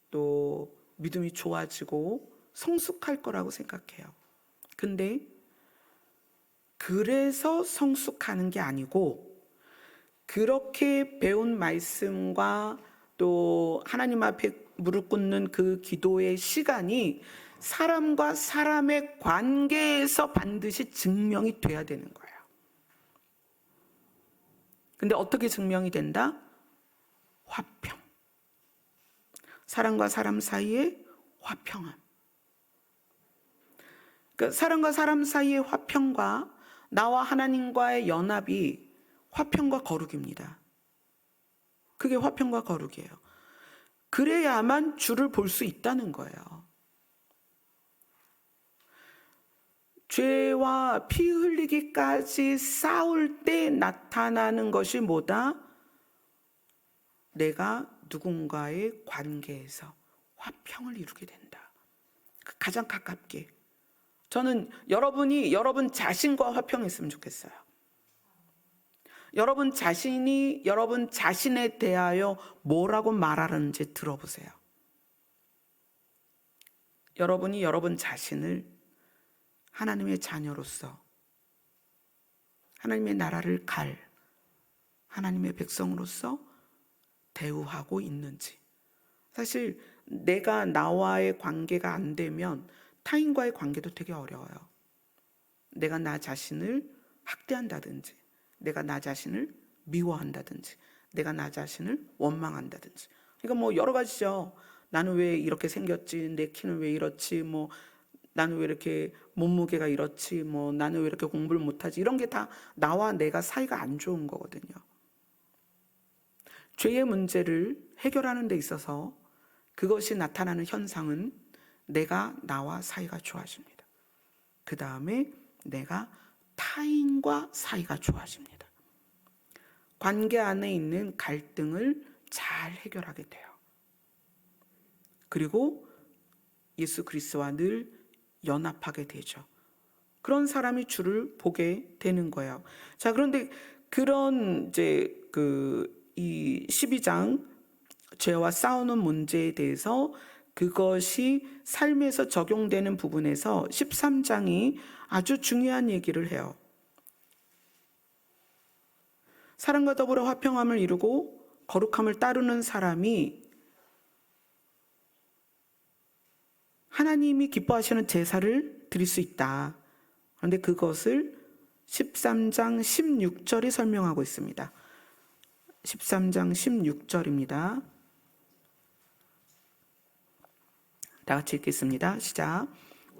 또 믿음이 좋아지고 성숙할 거라고 생각해요. 근데 그래서 성숙하는 게 아니고 그렇게 배운 말씀과 또 하나님 앞에 무릎 꿇는 그 기도의 시간이 사람과 사람의 관계에서 반드시 증명이 돼야 되는 거예요. 근데 어떻게 증명이 된다? 화평. 사람과 사람 사이의 화평함. 그러니까 사람과 사람 사이의 화평과 나와 하나님과의 연합이 화평과 거룩입니다. 그게 화평과 거룩이에요. 그래야만 주를 볼 수 있다는 거예요. 죄와 피 흘리기까지 싸울 때 나타나는 것이 뭐다? 내가 누군가의 관계에서 화평을 이루게 된다. 가장 가깝게. 저는 여러분이 여러분 자신과 화평했으면 좋겠어요. 여러분 자신이 여러분 자신에 대하여 뭐라고 말하는지 들어보세요. 여러분이 여러분 자신을 하나님의 자녀로서 하나님의 나라를 갈 하나님의 백성으로서 대우하고 있는지. 사실 내가 나와의 관계가 안 되면 타인과의 관계도 되게 어려워요. 내가 나 자신을 학대한다든지 내가 나 자신을 미워한다든지 내가 나 자신을 원망한다든지. 그러니까 뭐 여러 가지죠. 나는 왜 이렇게 생겼지? 내 키는 왜 이렇지? 뭐 나는 왜 이렇게 몸무게가 이렇지? 뭐 나는 왜 이렇게 공부를 못하지? 이런 게 다 나와 내가 사이가 안 좋은 거거든요. 죄의 문제를 해결하는 데 있어서 그것이 나타나는 현상은 내가 나와 사이가 좋아집니다. 그 다음에 내가 타인과 사이가 좋아집니다. 관계 안에 있는 갈등을 잘 해결하게 돼요. 그리고 예수 그리스도와 늘 연합하게 되죠. 그런 사람이 주를 보게 되는 거예요. 자, 그런데 그런 이제 이 12장 죄와 싸우는 문제에 대해서 그것이 삶에서 적용되는 부분에서 13장이 아주 중요한 얘기를 해요. 사람과 더불어 화평함을 이루고 거룩함을 따르는 사람이 하나님이 기뻐하시는 제사를 드릴 수 있다. 그런데 그것을 13장 16절이 설명하고 있습니다. 13장 16절입니다. 다 같이 읽겠습니다. 시작.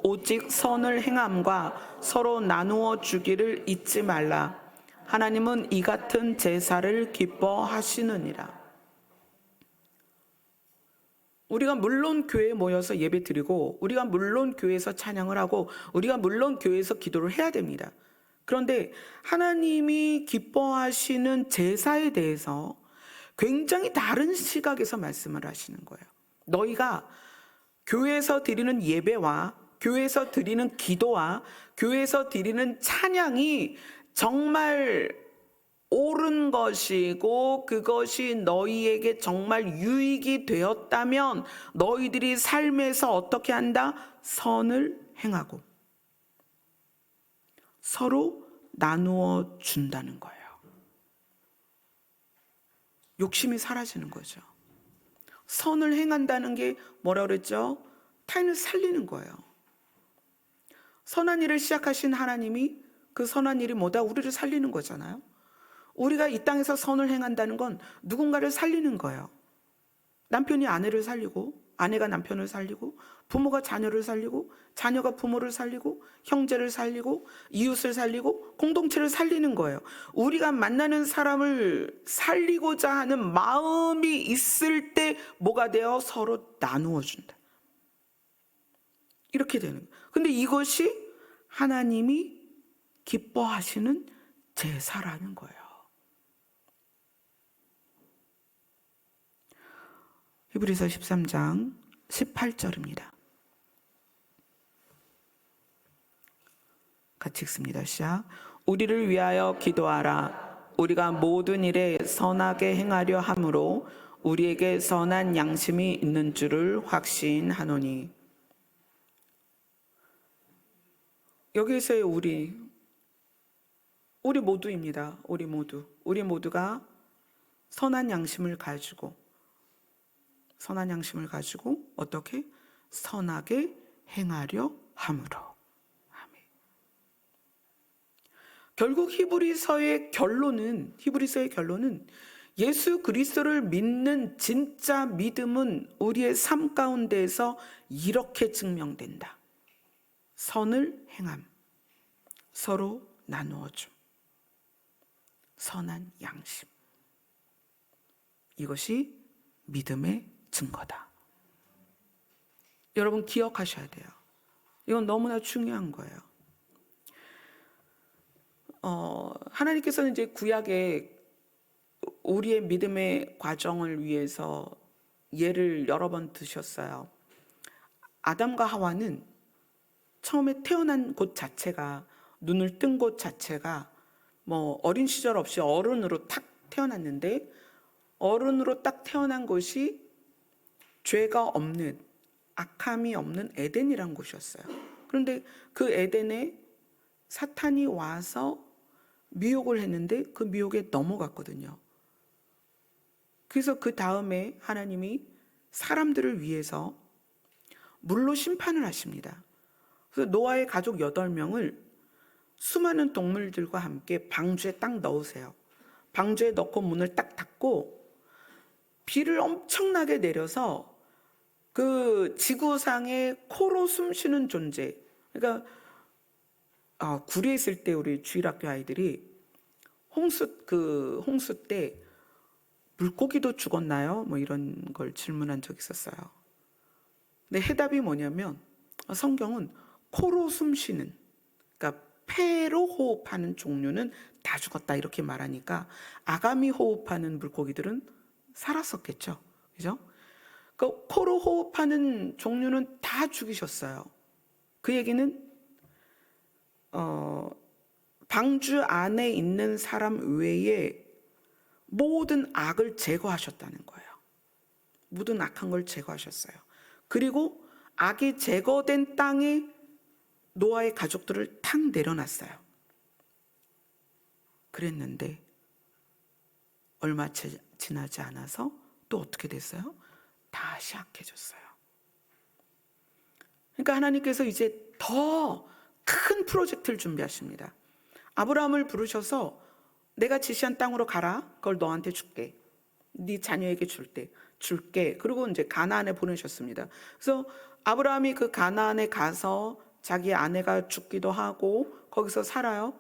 오직 선을 행함과 서로 나누어 주기를 잊지 말라. 하나님은 이 같은 제사를 기뻐하시느니라. 우리가 물론 교회에 모여서 예배 드리고, 우리가 물론 교회에서 찬양을 하고, 우리가 물론 교회에서 기도를 해야 됩니다. 그런데 하나님이 기뻐하시는 제사에 대해서 굉장히 다른 시각에서 말씀을 하시는 거예요. 너희가 교회에서 드리는 예배와 교회에서 드리는 기도와 교회에서 드리는 찬양이 정말 옳은 것이고 그것이 너희에게 정말 유익이 되었다면 너희들이 삶에서 어떻게 한다? 선을 행하고 서로 나누어 준다는 거예요. 욕심이 사라지는 거죠. 선을 행한다는 게 뭐라 그랬죠? 타인을 살리는 거예요. 선한 일을 시작하신 하나님이 그 선한 일이 뭐다? 우리를 살리는 거잖아요. 우리가 이 땅에서 선을 행한다는 건 누군가를 살리는 거예요. 남편이 아내를 살리고, 아내가 남편을 살리고, 부모가 자녀를 살리고, 자녀가 부모를 살리고, 형제를 살리고, 이웃을 살리고, 공동체를 살리는 거예요. 우리가 만나는 사람을 살리고자 하는 마음이 있을 때 뭐가 돼요? 서로 나누어 준다. 이렇게 되는 거예요. 근데 이것이 하나님이 기뻐하시는 제사라는 거예요. 히브리서 13장 18절입니다. 같이 읽습니다. 시작. 우리를 위하여 기도하라. 우리가 모든 일에 선하게 행하려 함으로 우리에게 선한 양심이 있는 줄을 확신하노니. 여기서의 우리 모두입니다. 우리 모두가 선한 양심을 가지고 어떻게? 선하게 행하려 함으로. 아멘. 결국 히브리서의 결론은 예수 그리스도를 믿는 진짜 믿음은 우리의 삶 가운데에서 이렇게 증명된다. 선을 행함, 서로 나누어 줌, 선한 양심. 이것이 믿음의 증거다. 여러분 기억하셔야 돼요. 이건 너무나 중요한 거예요. 하나님께서는 이제 구약에 우리의 믿음의 과정을 위해서 예를 여러 번 드셨어요. 아담과 하와는 처음에 태어난 곳 자체가, 눈을 뜬 곳 자체가 뭐 어린 시절 없이 어른으로 탁 태어났는데, 어른으로 딱 태어난 곳이 죄가 없는, 악함이 없는 에덴이란 곳이었어요. 그런데 그 에덴에 사탄이 와서 미혹을 했는데 그 미혹에 넘어갔거든요. 그래서 그 다음에 하나님이 사람들을 위해서 물로 심판을 하십니다. 그래서 노아의 가족 8명을 수많은 동물들과 함께 방주에 딱 넣으세요. 방주에 넣고 문을 딱 닫고 비를 엄청나게 내려서 그 지구상의 코로 숨쉬는 존재. 그러니까 구리에 있을 때 우리 주일학교 아이들이 홍수 때 물고기도 죽었나요? 뭐 이런 걸 질문한 적이 있었어요. 근데 해답이 뭐냐면 성경은 코로 숨쉬는, 그러니까 폐로 호흡하는 종류는 다 죽었다 이렇게 말하니까 아가미 호흡하는 물고기들은 살았었겠죠. 그죠? 그 코로 호흡하는 종류는 다 죽이셨어요. 그 얘기는 방주 안에 있는 사람 외에 모든 악을 제거하셨다는 거예요. 모든 악한 걸 제거하셨어요. 그리고 악이 제거된 땅에 노아의 가족들을 탁 내려놨어요. 그랬는데 얼마 지나지 않아서 또 어떻게 됐어요? 다시 악해졌어요. 그러니까 하나님께서 이제 더 큰 프로젝트를 준비하십니다. 아브라함을 부르셔서 내가 지시한 땅으로 가라. 그걸 너한테 줄게. 네 자녀에게 줄게. 그리고 이제 가나안에 보내셨습니다. 그래서 아브라함이 그 가나안에 가서 자기 아내가 죽기도 하고 거기서 살아요.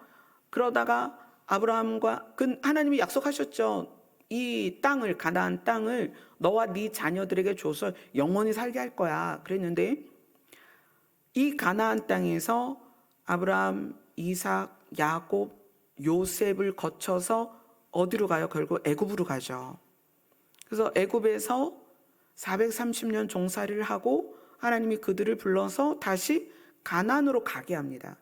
그러다가 아브라함과 하나님이 약속하셨죠. 이 땅을, 가나안 땅을 너와 네 자녀들에게 줘서 영원히 살게 할 거야. 그랬는데 이 가나안 땅에서 아브라함, 이삭, 야곱, 요셉을 거쳐서 어디로 가요? 결국 애굽으로 가죠. 그래서 애굽에서 430년 종살이를 하고 하나님이 그들을 불러서 다시 가나안으로 가게 합니다.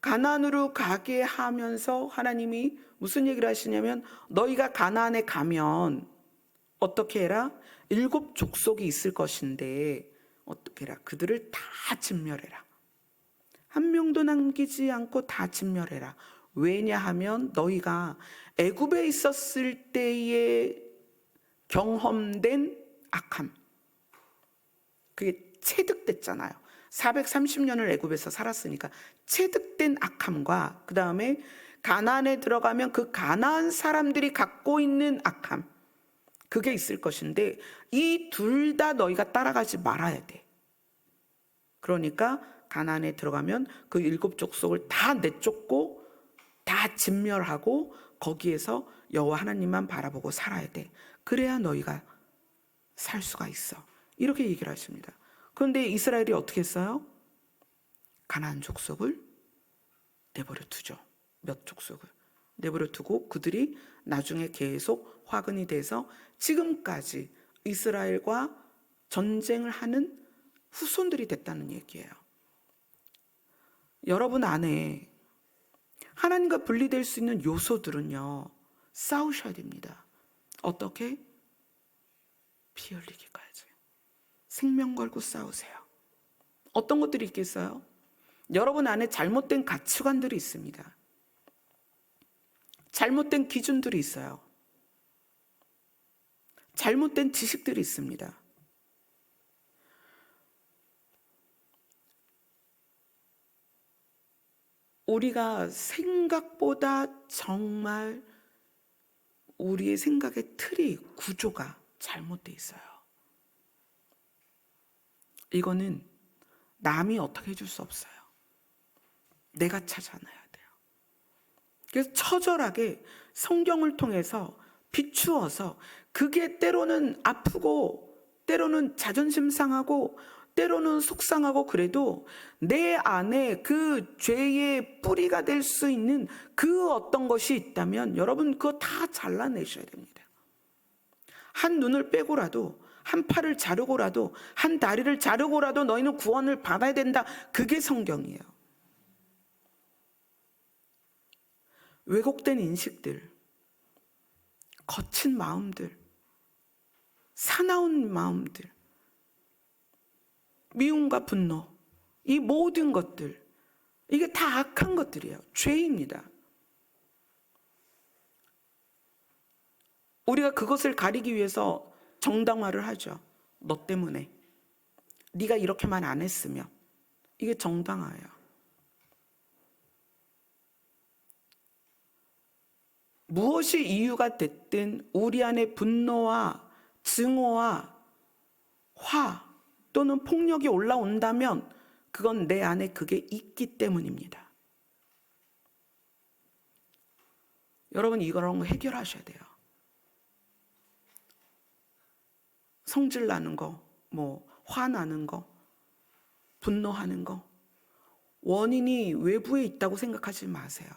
가나안으로 가게 하면서 하나님이 무슨 얘기를 하시냐면 너희가 가나안에 가면 어떻게 해라? 7 족속이 있을 것인데 어떻게 해라? 그들을 다 진멸해라. 한 명도 남기지 않고 다 진멸해라. 왜냐하면 너희가 애굽에 있었을 때에 경험된 악함, 그게 체득됐잖아요. 430년을 애굽에서 살았으니까 체득된 악함과 그 다음에 가나안에 들어가면 그 가나안 사람들이 갖고 있는 악함, 그게 있을 것인데 이 둘 다 너희가 따라가지 말아야 돼. 그러니까 가나안에 들어가면 그 7 족속을 다 내쫓고 다 진멸하고 거기에서 여호와 하나님만 바라보고 살아야 돼. 그래야 너희가 살 수가 있어. 이렇게 얘기를 하십니다. 그런데 이스라엘이 어떻게 했어요? 가나안 족속을 내버려 두죠. 몇 족속을 내버려 두고 그들이 나중에 계속 화근이 돼서 지금까지 이스라엘과 전쟁을 하는 후손들이 됐다는 얘기예요. 여러분 안에 하나님과 분리될 수 있는 요소들은요, 싸우셔야 됩니다. 어떻게? 피 흘리기까지. 생명 걸고 싸우세요. 어떤 것들이 있겠어요? 여러분 안에 잘못된 가치관들이 있습니다. 잘못된 기준들이 있어요. 잘못된 지식들이 있습니다. 우리가 생각보다 정말 우리의 생각의 틀이, 구조가 잘못되어 있어요. 이거는 남이 어떻게 해줄 수 없어요. 내가 찾아내야 돼요. 그래서 처절하게 성경을 통해서 비추어서 그게 때로는 아프고 때로는 자존심 상하고 때로는 속상하고 그래도 내 안에 그 죄의 뿌리가 될 수 있는 그 어떤 것이 있다면 여러분 그거 다 잘라내셔야 됩니다. 한 눈을 빼고라도, 한 팔을 자르고라도, 한 다리를 자르고라도 너희는 구원을 받아야 된다. 그게 성경이에요. 왜곡된 인식들, 거친 마음들, 사나운 마음들, 미움과 분노, 이 모든 것들, 이게 다 악한 것들이에요. 죄입니다. 우리가 그것을 가리기 위해서 정당화를 하죠. 너 때문에. 네가 이렇게만 안 했으면. 이게 정당화예요. 무엇이 이유가 됐든 우리 안에 분노와 증오와 화 또는 폭력이 올라온다면 그건 내 안에 그게 있기 때문입니다. 여러분 이런 거 해결하셔야 돼요. 성질 나는 거, 화나는 거, 분노하는 거, 원인이 외부에 있다고 생각하지 마세요.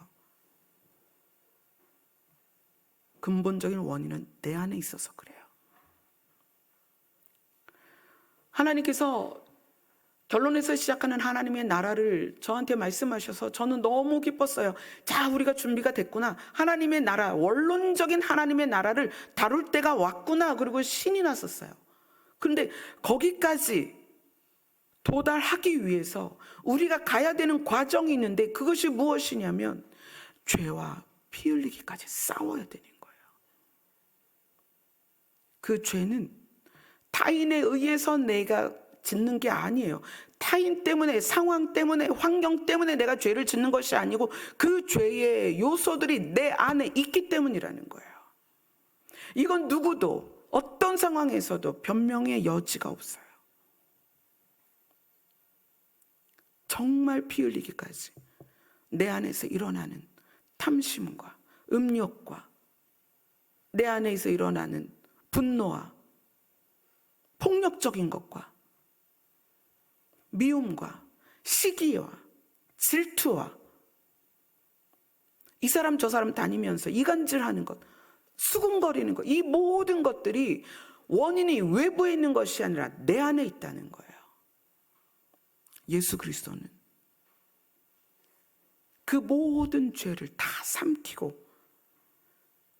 근본적인 원인은 내 안에 있어서 그래요. 하나님께서 결론에서 시작하는 하나님의 나라를 저한테 말씀하셔서 저는 너무 기뻤어요. 자, 우리가 준비가 됐구나. 하나님의 나라, 원론적인 하나님의 나라를 다룰 때가 왔구나. 그리고 신이 났었어요. 그런데 거기까지 도달하기 위해서 우리가 가야 되는 과정이 있는데 그것이 무엇이냐면 죄와 피 흘리기까지 싸워야 되는 거예요. 그 죄는 타인에 의해서 내가 짓는 게 아니에요. 타인 때문에, 상황 때문에, 환경 때문에 내가 죄를 짓는 것이 아니고 그 죄의 요소들이 내 안에 있기 때문이라는 거예요. 이건 누구도 어떤 상황에서도 변명의 여지가 없어요. 정말 피 흘리기까지 내 안에서 일어나는 탐심과 음욕과 내 안에서 일어나는 분노와 폭력적인 것과 미움과 시기와 질투와 이 사람 저 사람 다니면서 이간질하는 것, 수군거리는 것, 이 모든 것들이 원인이 외부에 있는 것이 아니라 내 안에 있다는 거예요. 예수 그리스도는 그 모든 죄를 다 삼키고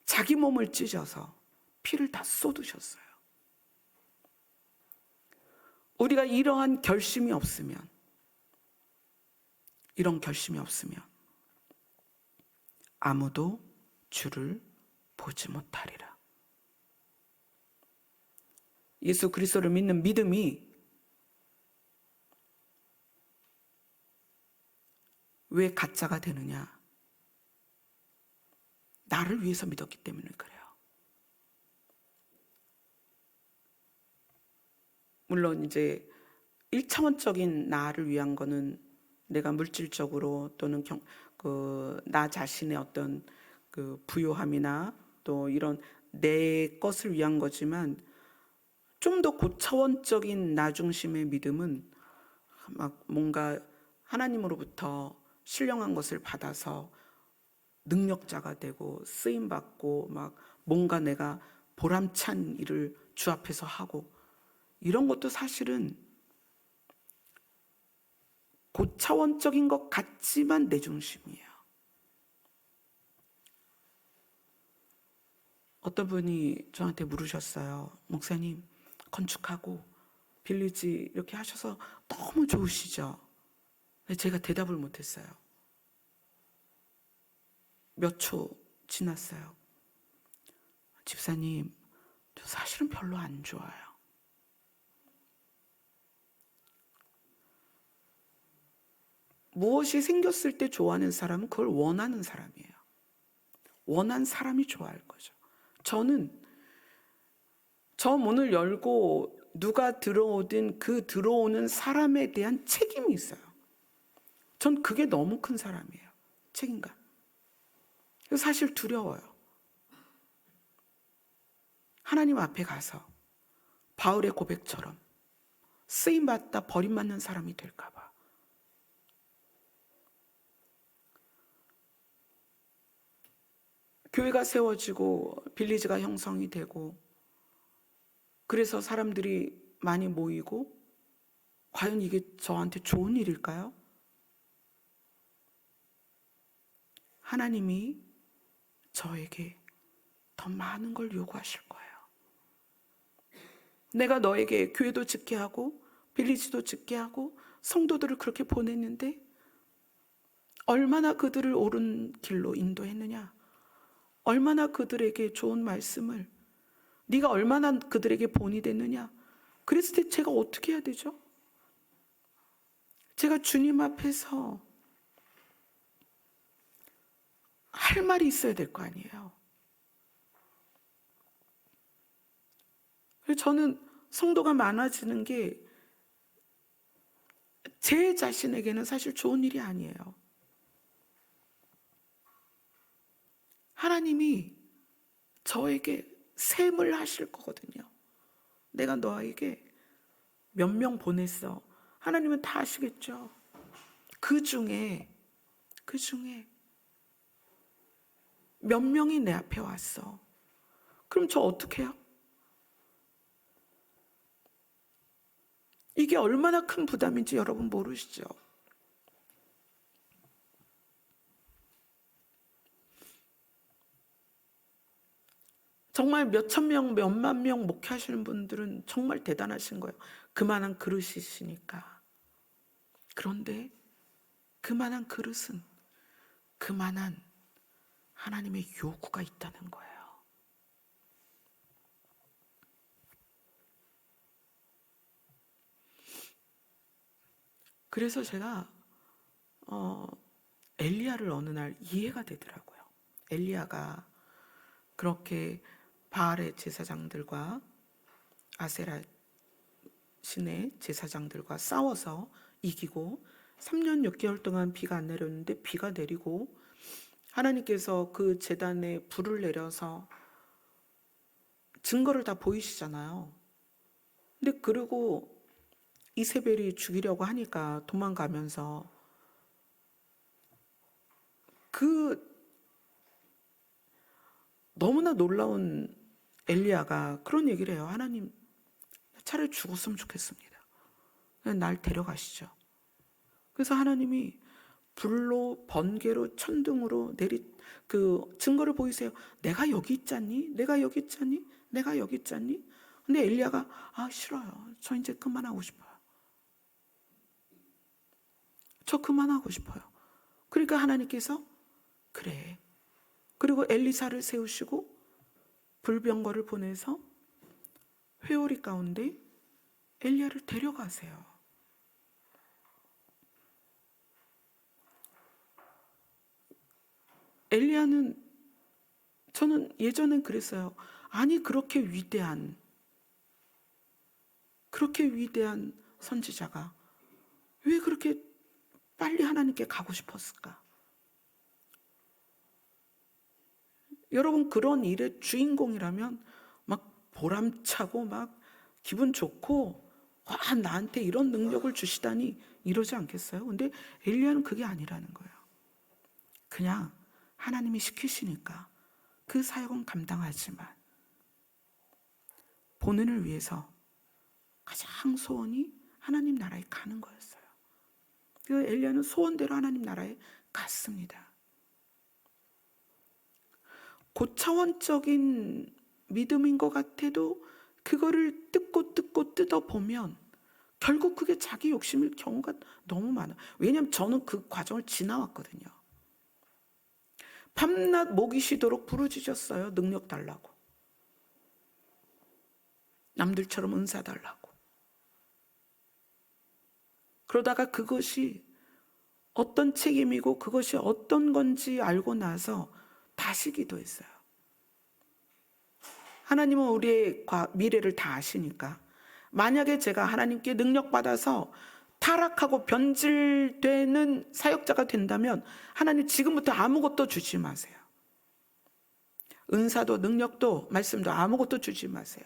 자기 몸을 찢어서 피를 다 쏟으셨어요. 우리가 이러한 결심이 없으면, 이런 결심이 없으면 아무도 주를 보지 못하리라. 예수 그리스도를 믿는 믿음이 왜 가짜가 되느냐? 나를 위해서 믿었기 때문에 그래요. 물론 이제 1차원적인 나를 위한 거는 내가 물질적으로 또는 나 자신의 어떤 그 부요함이나 또 이런 내 것을 위한 거지만 좀 더 고차원적인 나 중심의 믿음은 막 뭔가 하나님으로부터 신령한 것을 받아서 능력자가 되고 쓰임 받고 막 뭔가 내가 보람찬 일을 주 앞에서 하고 이런 것도 사실은 고차원적인 것 같지만 내 중심이에요. 어떤 분이 저한테 물으셨어요. 목사님, 건축하고 빌리지 이렇게 하셔서 너무 좋으시죠? 근데 제가 대답을 못했어요. 몇 초 지났어요. 집사님, 저 사실은 별로 안 좋아요. 무엇이 생겼을 때 좋아하는 사람은 그걸 원하는 사람이에요. 원한 사람이 좋아할 거죠. 저는 저 문을 열고 누가 들어오든 그 들어오는 사람에 대한 책임이 있어요. 전 그게 너무 큰 사람이에요. 책임감. 사실 두려워요. 하나님 앞에 가서 바울의 고백처럼 쓰임받다 버림받는 사람이 될까 봐. 교회가 세워지고 빌리지가 형성이 되고 그래서 사람들이 많이 모이고 과연 이게 저한테 좋은 일일까요? 하나님이 저에게 더 많은 걸 요구하실 거예요. 내가 너에게 교회도 짓게 하고 빌리지도 짓게 하고 성도들을 그렇게 보냈는데 얼마나 그들을 옳은 길로 인도했느냐? 얼마나 그들에게 좋은 말씀을 네가 얼마나 그들에게 본이 됐느냐? 그랬을 때 제가 어떻게 해야 되죠? 제가 주님 앞에서 할 말이 있어야 될 거 아니에요. 그래서 저는 성도가 많아지는 게 제 자신에게는 사실 좋은 일이 아니에요. 하나님이 저에게 셈을 하실 거거든요. 내가 너에게 몇 명 보냈어. 하나님은 다 아시겠죠. 그 중에 몇 명이 내 앞에 왔어. 그럼 저 어떻게 해요? 이게 얼마나 큰 부담인지 여러분 모르시죠? 정말 몇천 명, 몇만 명 목회하시는 분들은 정말 대단하신 거예요. 그만한 그릇이시니까. 그런데 그만한 그릇은 그만한 하나님의 요구가 있다는 거예요. 그래서 제가 엘리야를 어느 날 이해가 되더라고요. 엘리야가 그렇게 바알의 제사장들과 아세라 신의 제사장들과 싸워서 이기고 3년 6개월 동안 비가 안 내렸는데 비가 내리고 하나님께서 그 제단에 불을 내려서 증거를 다 보이시잖아요. 근데 그리고 이세벨이 죽이려고 하니까 도망가면서 그 너무나 놀라운 엘리야가 그런 얘기를 해요. 하나님, 차라리 죽었으면 좋겠습니다. 그냥 날 데려가시죠. 그래서 하나님이 불로 번개로 천둥으로 그 증거를 보이세요. 내가 여기 있잖니? 내가 여기 있잖니? 내가 여기 있잖니? 근데 엘리야가 싫어요. 저 이제 그만하고 싶어요. 저 그만하고 싶어요. 그러니까 하나님께서 그래. 그리고 엘리사를 세우시고 불병거를 보내서 회오리 가운데 엘리야를 데려가세요. 엘리야는 저는 예전엔 그랬어요. 아니 그렇게 위대한 선지자가 왜 그렇게 빨리 하나님께 가고 싶었을까? 여러분 그런 일의 주인공이라면 막 보람차고 막 기분 좋고 나한테 이런 능력을 주시다니 이러지 않겠어요? 근데 엘리야는 그게 아니라는 거예요. 그냥 하나님이 시키시니까 그 사역은 감당하지만 본인을 위해서 가장 소원이 하나님 나라에 가는 거였어요. 그 엘리야는 소원대로 하나님 나라에 갔습니다. 고차원적인 믿음인 것 같아도 그거를 뜯고 뜯어보면 결국 그게 자기 욕심일 경우가 너무 많아요. 왜냐하면 저는 그 과정을 지나왔거든요. 밤낮 목이 쉬도록 부르짖었어요. 능력 달라고. 남들처럼 은사 달라고. 그러다가 그것이 어떤 책임이고 그것이 어떤 건지 알고 나서 다시 기도했어요. 하나님은 우리의 미래를 다 아시니까 만약에 제가 하나님께 능력받아서 타락하고 변질되는 사역자가 된다면 하나님 지금부터 아무것도 주지 마세요. 은사도 능력도 말씀도 아무것도 주지 마세요.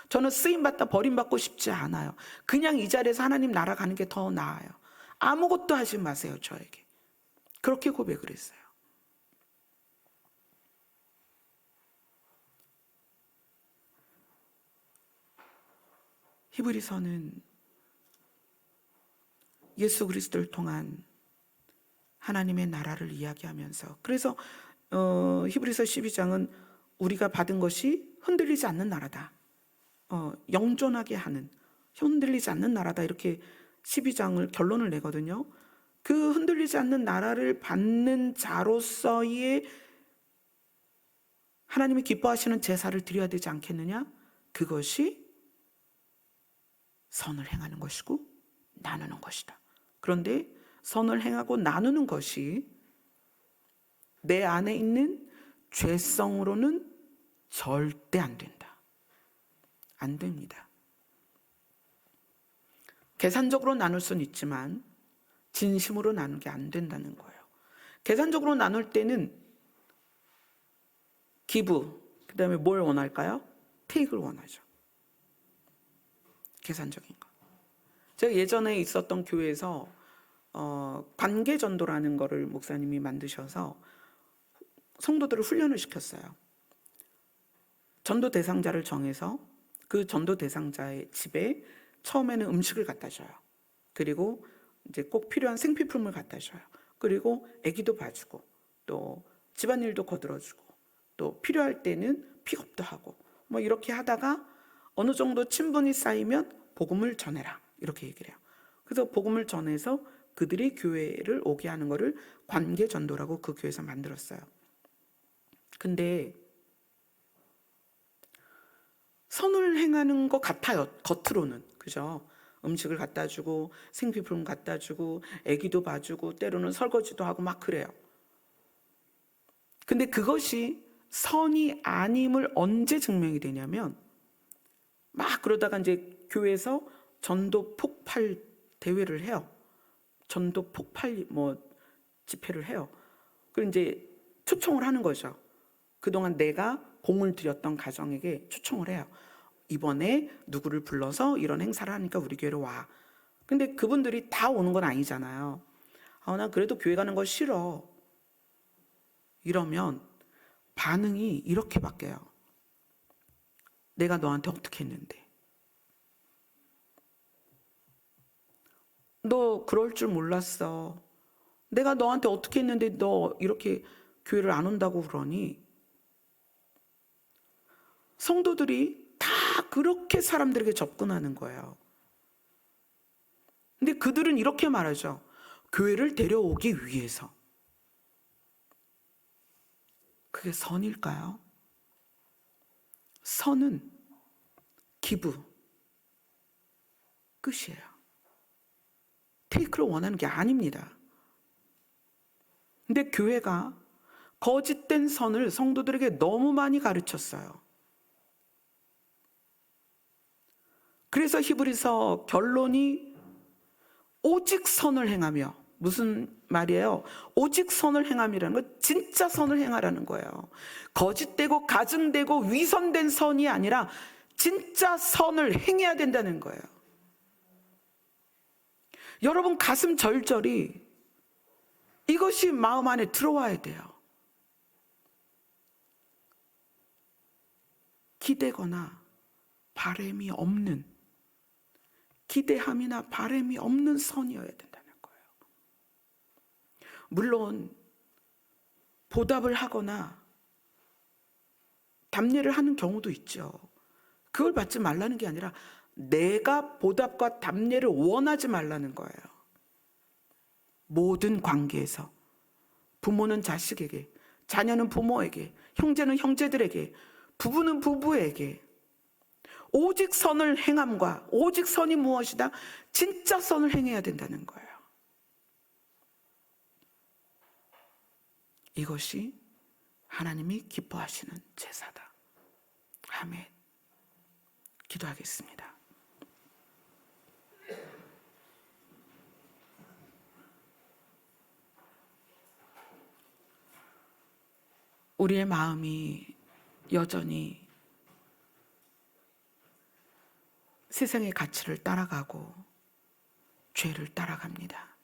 저는 쓰임받다 버림받고 싶지 않아요. 그냥 이 자리에서 하나님 나라 가는 게 더 나아요. 아무것도 하지 마세요, 저에게. 그렇게 고백을 했어요. 히브리서는 예수 그리스도를 통한 하나님의 나라를 이야기하면서 그래서 히브리서 12장은 우리가 받은 것이 흔들리지 않는 나라다. 영존하게 하는 흔들리지 않는 나라다 이렇게 12장을 결론을 내거든요. 그 흔들리지 않는 나라를 받는 자로서의 하나님이 기뻐하시는 제사를 드려야 되지 않겠느냐? 그것이 선을 행하는 것이고 나누는 것이다. 그런데 선을 행하고 나누는 것이 내 안에 있는 죄성으로는 절대 안 된다. 안 됩니다. 계산적으로 나눌 수는 있지만 진심으로 나누는 게 안 된다는 거예요. 계산적으로 나눌 때는 기부, 그 다음에 뭘 원할까요? 테이크를 원하죠. 계산적인 거. 제가 예전에 있었던 교회에서 관계전도라는 거를 목사님이 만드셔서 성도들을 훈련을 시켰어요. 전도 대상자를 정해서 그 전도 대상자의 집에 처음에는 음식을 갖다 줘요. 그리고 이제 꼭 필요한 생필품을 갖다 줘요. 그리고 아기도 봐주고 또 집안일도 거들어주고 또 필요할 때는 픽업도 하고 뭐 이렇게 하다가 어느 정도 친분이 쌓이면 복음을 전해라 이렇게 얘기를 해요. 그래서 복음을 전해서 그들이 교회를 오게 하는 거를 관계전도라고 그 교회에서 만들었어요. 근데 선을 행하는 것 같아요. 겉으로는. 그죠? 음식을 갖다 주고 생필품 갖다 주고 아기도 봐주고 때로는 설거지도 하고 막 그래요. 근데 그것이 선이 아님을 언제 증명이 되냐면 막 그러다가 이제 교회에서 전도 폭발 대회를 해요. 전도 폭발 집회를 해요. 그리고 이제 초청을 하는 거죠. 그동안 내가 공을 들였던 가정에게 초청을 해요. 이번에 누구를 불러서 이런 행사를 하니까 우리 교회로 와. 근데 그분들이 다 오는 건 아니잖아요. 나 그래도 교회 가는 거 싫어. 이러면 반응이 이렇게 바뀌어요. 내가 너한테 어떻게 했는데? 너 그럴 줄 몰랐어. 내가 너한테 어떻게 했는데 너 이렇게 교회를 안 온다고 그러니? 성도들이 다 그렇게 사람들에게 접근하는 거예요. 근데 그들은 이렇게 말하죠. 교회를 데려오기 위해서. 그게 선일까요? 선은 기부 끝이에요. 테이크를 원하는 게 아닙니다. 근데 교회가 거짓된 선을 성도들에게 너무 많이 가르쳤어요. 그래서 히브리서 결론이 오직 선을 행하며, 무슨 말이에요? 오직 선을 행함이라는 건 진짜 선을 행하라는 거예요. 거짓되고 가증되고 위선된 선이 아니라 진짜 선을 행해야 된다는 거예요. 여러분 가슴 절절히 이것이 마음 안에 들어와야 돼요. 기대거나 바람이 없는, 기대함이나 바람이 없는 선이어야 된다는 거예요. 물론 보답을 하거나 답례를 하는 경우도 있죠. 그걸 받지 말라는 게 아니라 내가 보답과 답례를 원하지 말라는 거예요. 모든 관계에서 부모는 자식에게, 자녀는 부모에게, 형제는 형제들에게, 부부는 부부에게 오직 선을 행함과 오직 선이 무엇이다? 진짜 선을 행해야 된다는 거예요. 이것이 하나님이 기뻐하시는 제사다. 아멘. 기도하겠습니다. 우리의 마음이 여전히 세상의 가치를 따라가고 죄를 따라갑니다.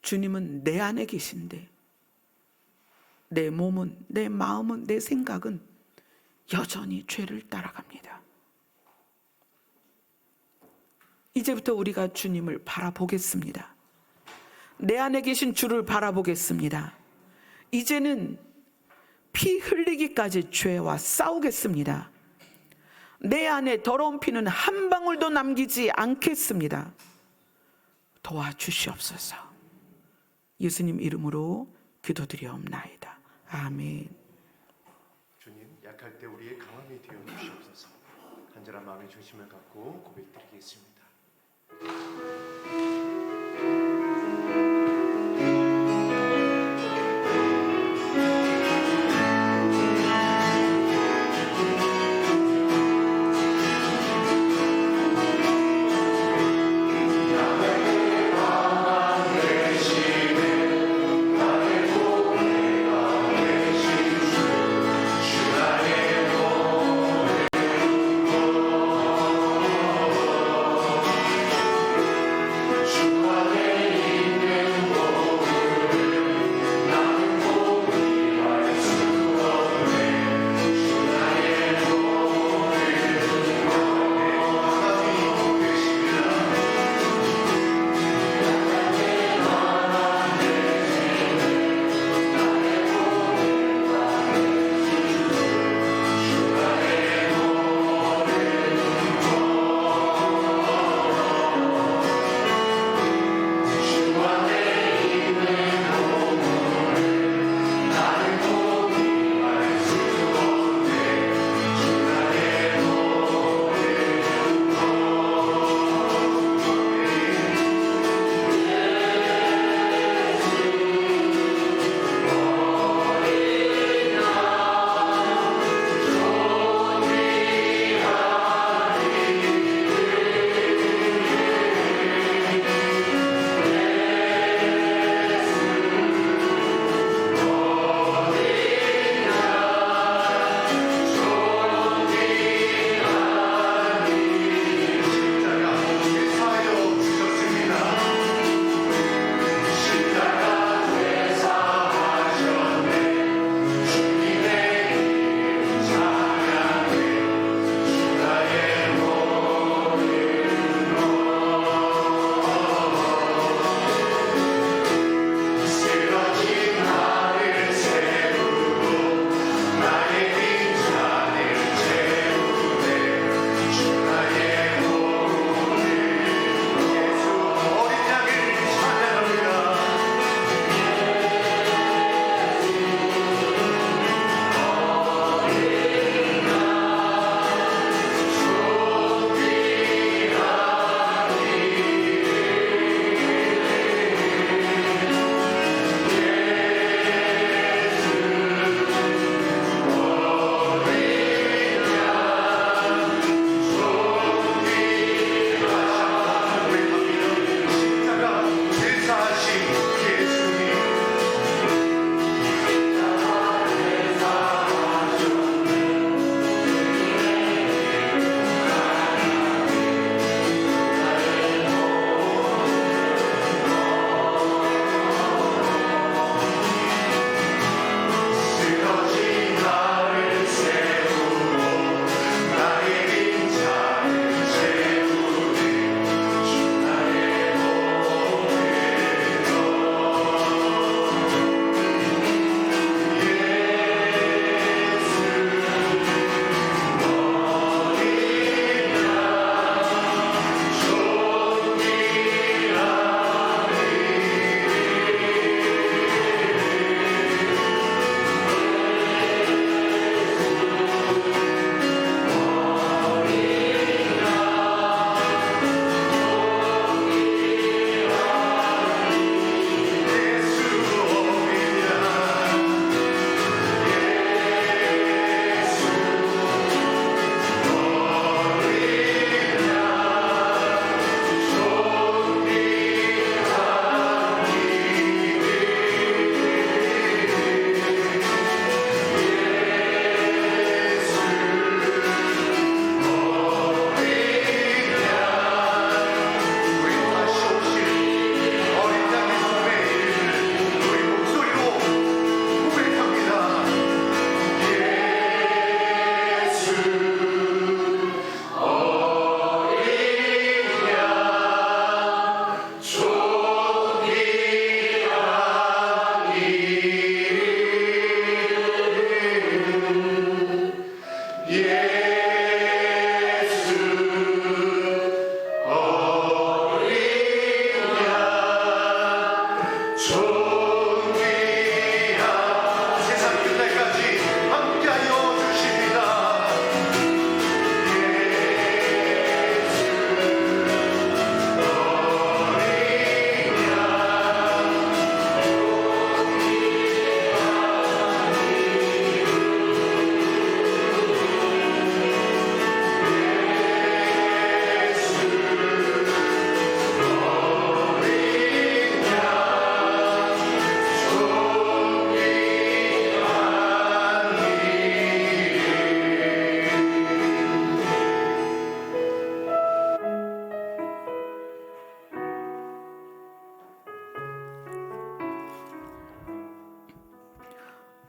주님은 내 안에 계신데 내 몸은, 내 마음은, 내 생각은 여전히 죄를 따라갑니다. 이제부터 우리가 주님을 바라보겠습니다. 내 안에 계신 주를 바라보겠습니다. 이제는 피 흘리기까지 죄와 싸우겠습니다. 내 안에 더러운 피는 한 방울도 남기지 않겠습니다. 도와주시옵소서. 예수님 이름으로 기도드리옵나이다. 아멘. 주님, 약할 때 우리의 강함이 되어 주시옵소서. 간절한 마음의 중심을 갖고 고백드리겠습니다.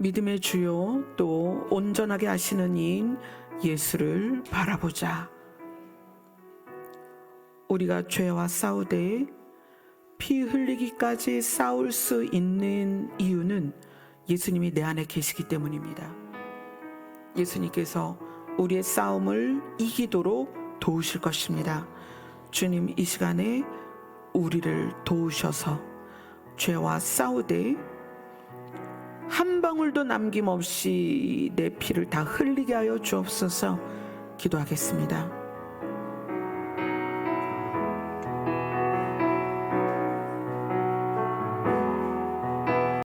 믿음의 주요 또 온전하게 하시는 이인 예수를 바라보자. 우리가 죄와 싸우되 피 흘리기까지 싸울 수 있는 이유는 예수님이 내 안에 계시기 때문입니다. 예수님께서 우리의 싸움을 이기도록 도우실 것입니다. 주님, 이 시간에 우리를 도우셔서 죄와 싸우되 한 방울도 남김없이 내 피를 다 흘리게 하여 주옵소서. 기도하겠습니다.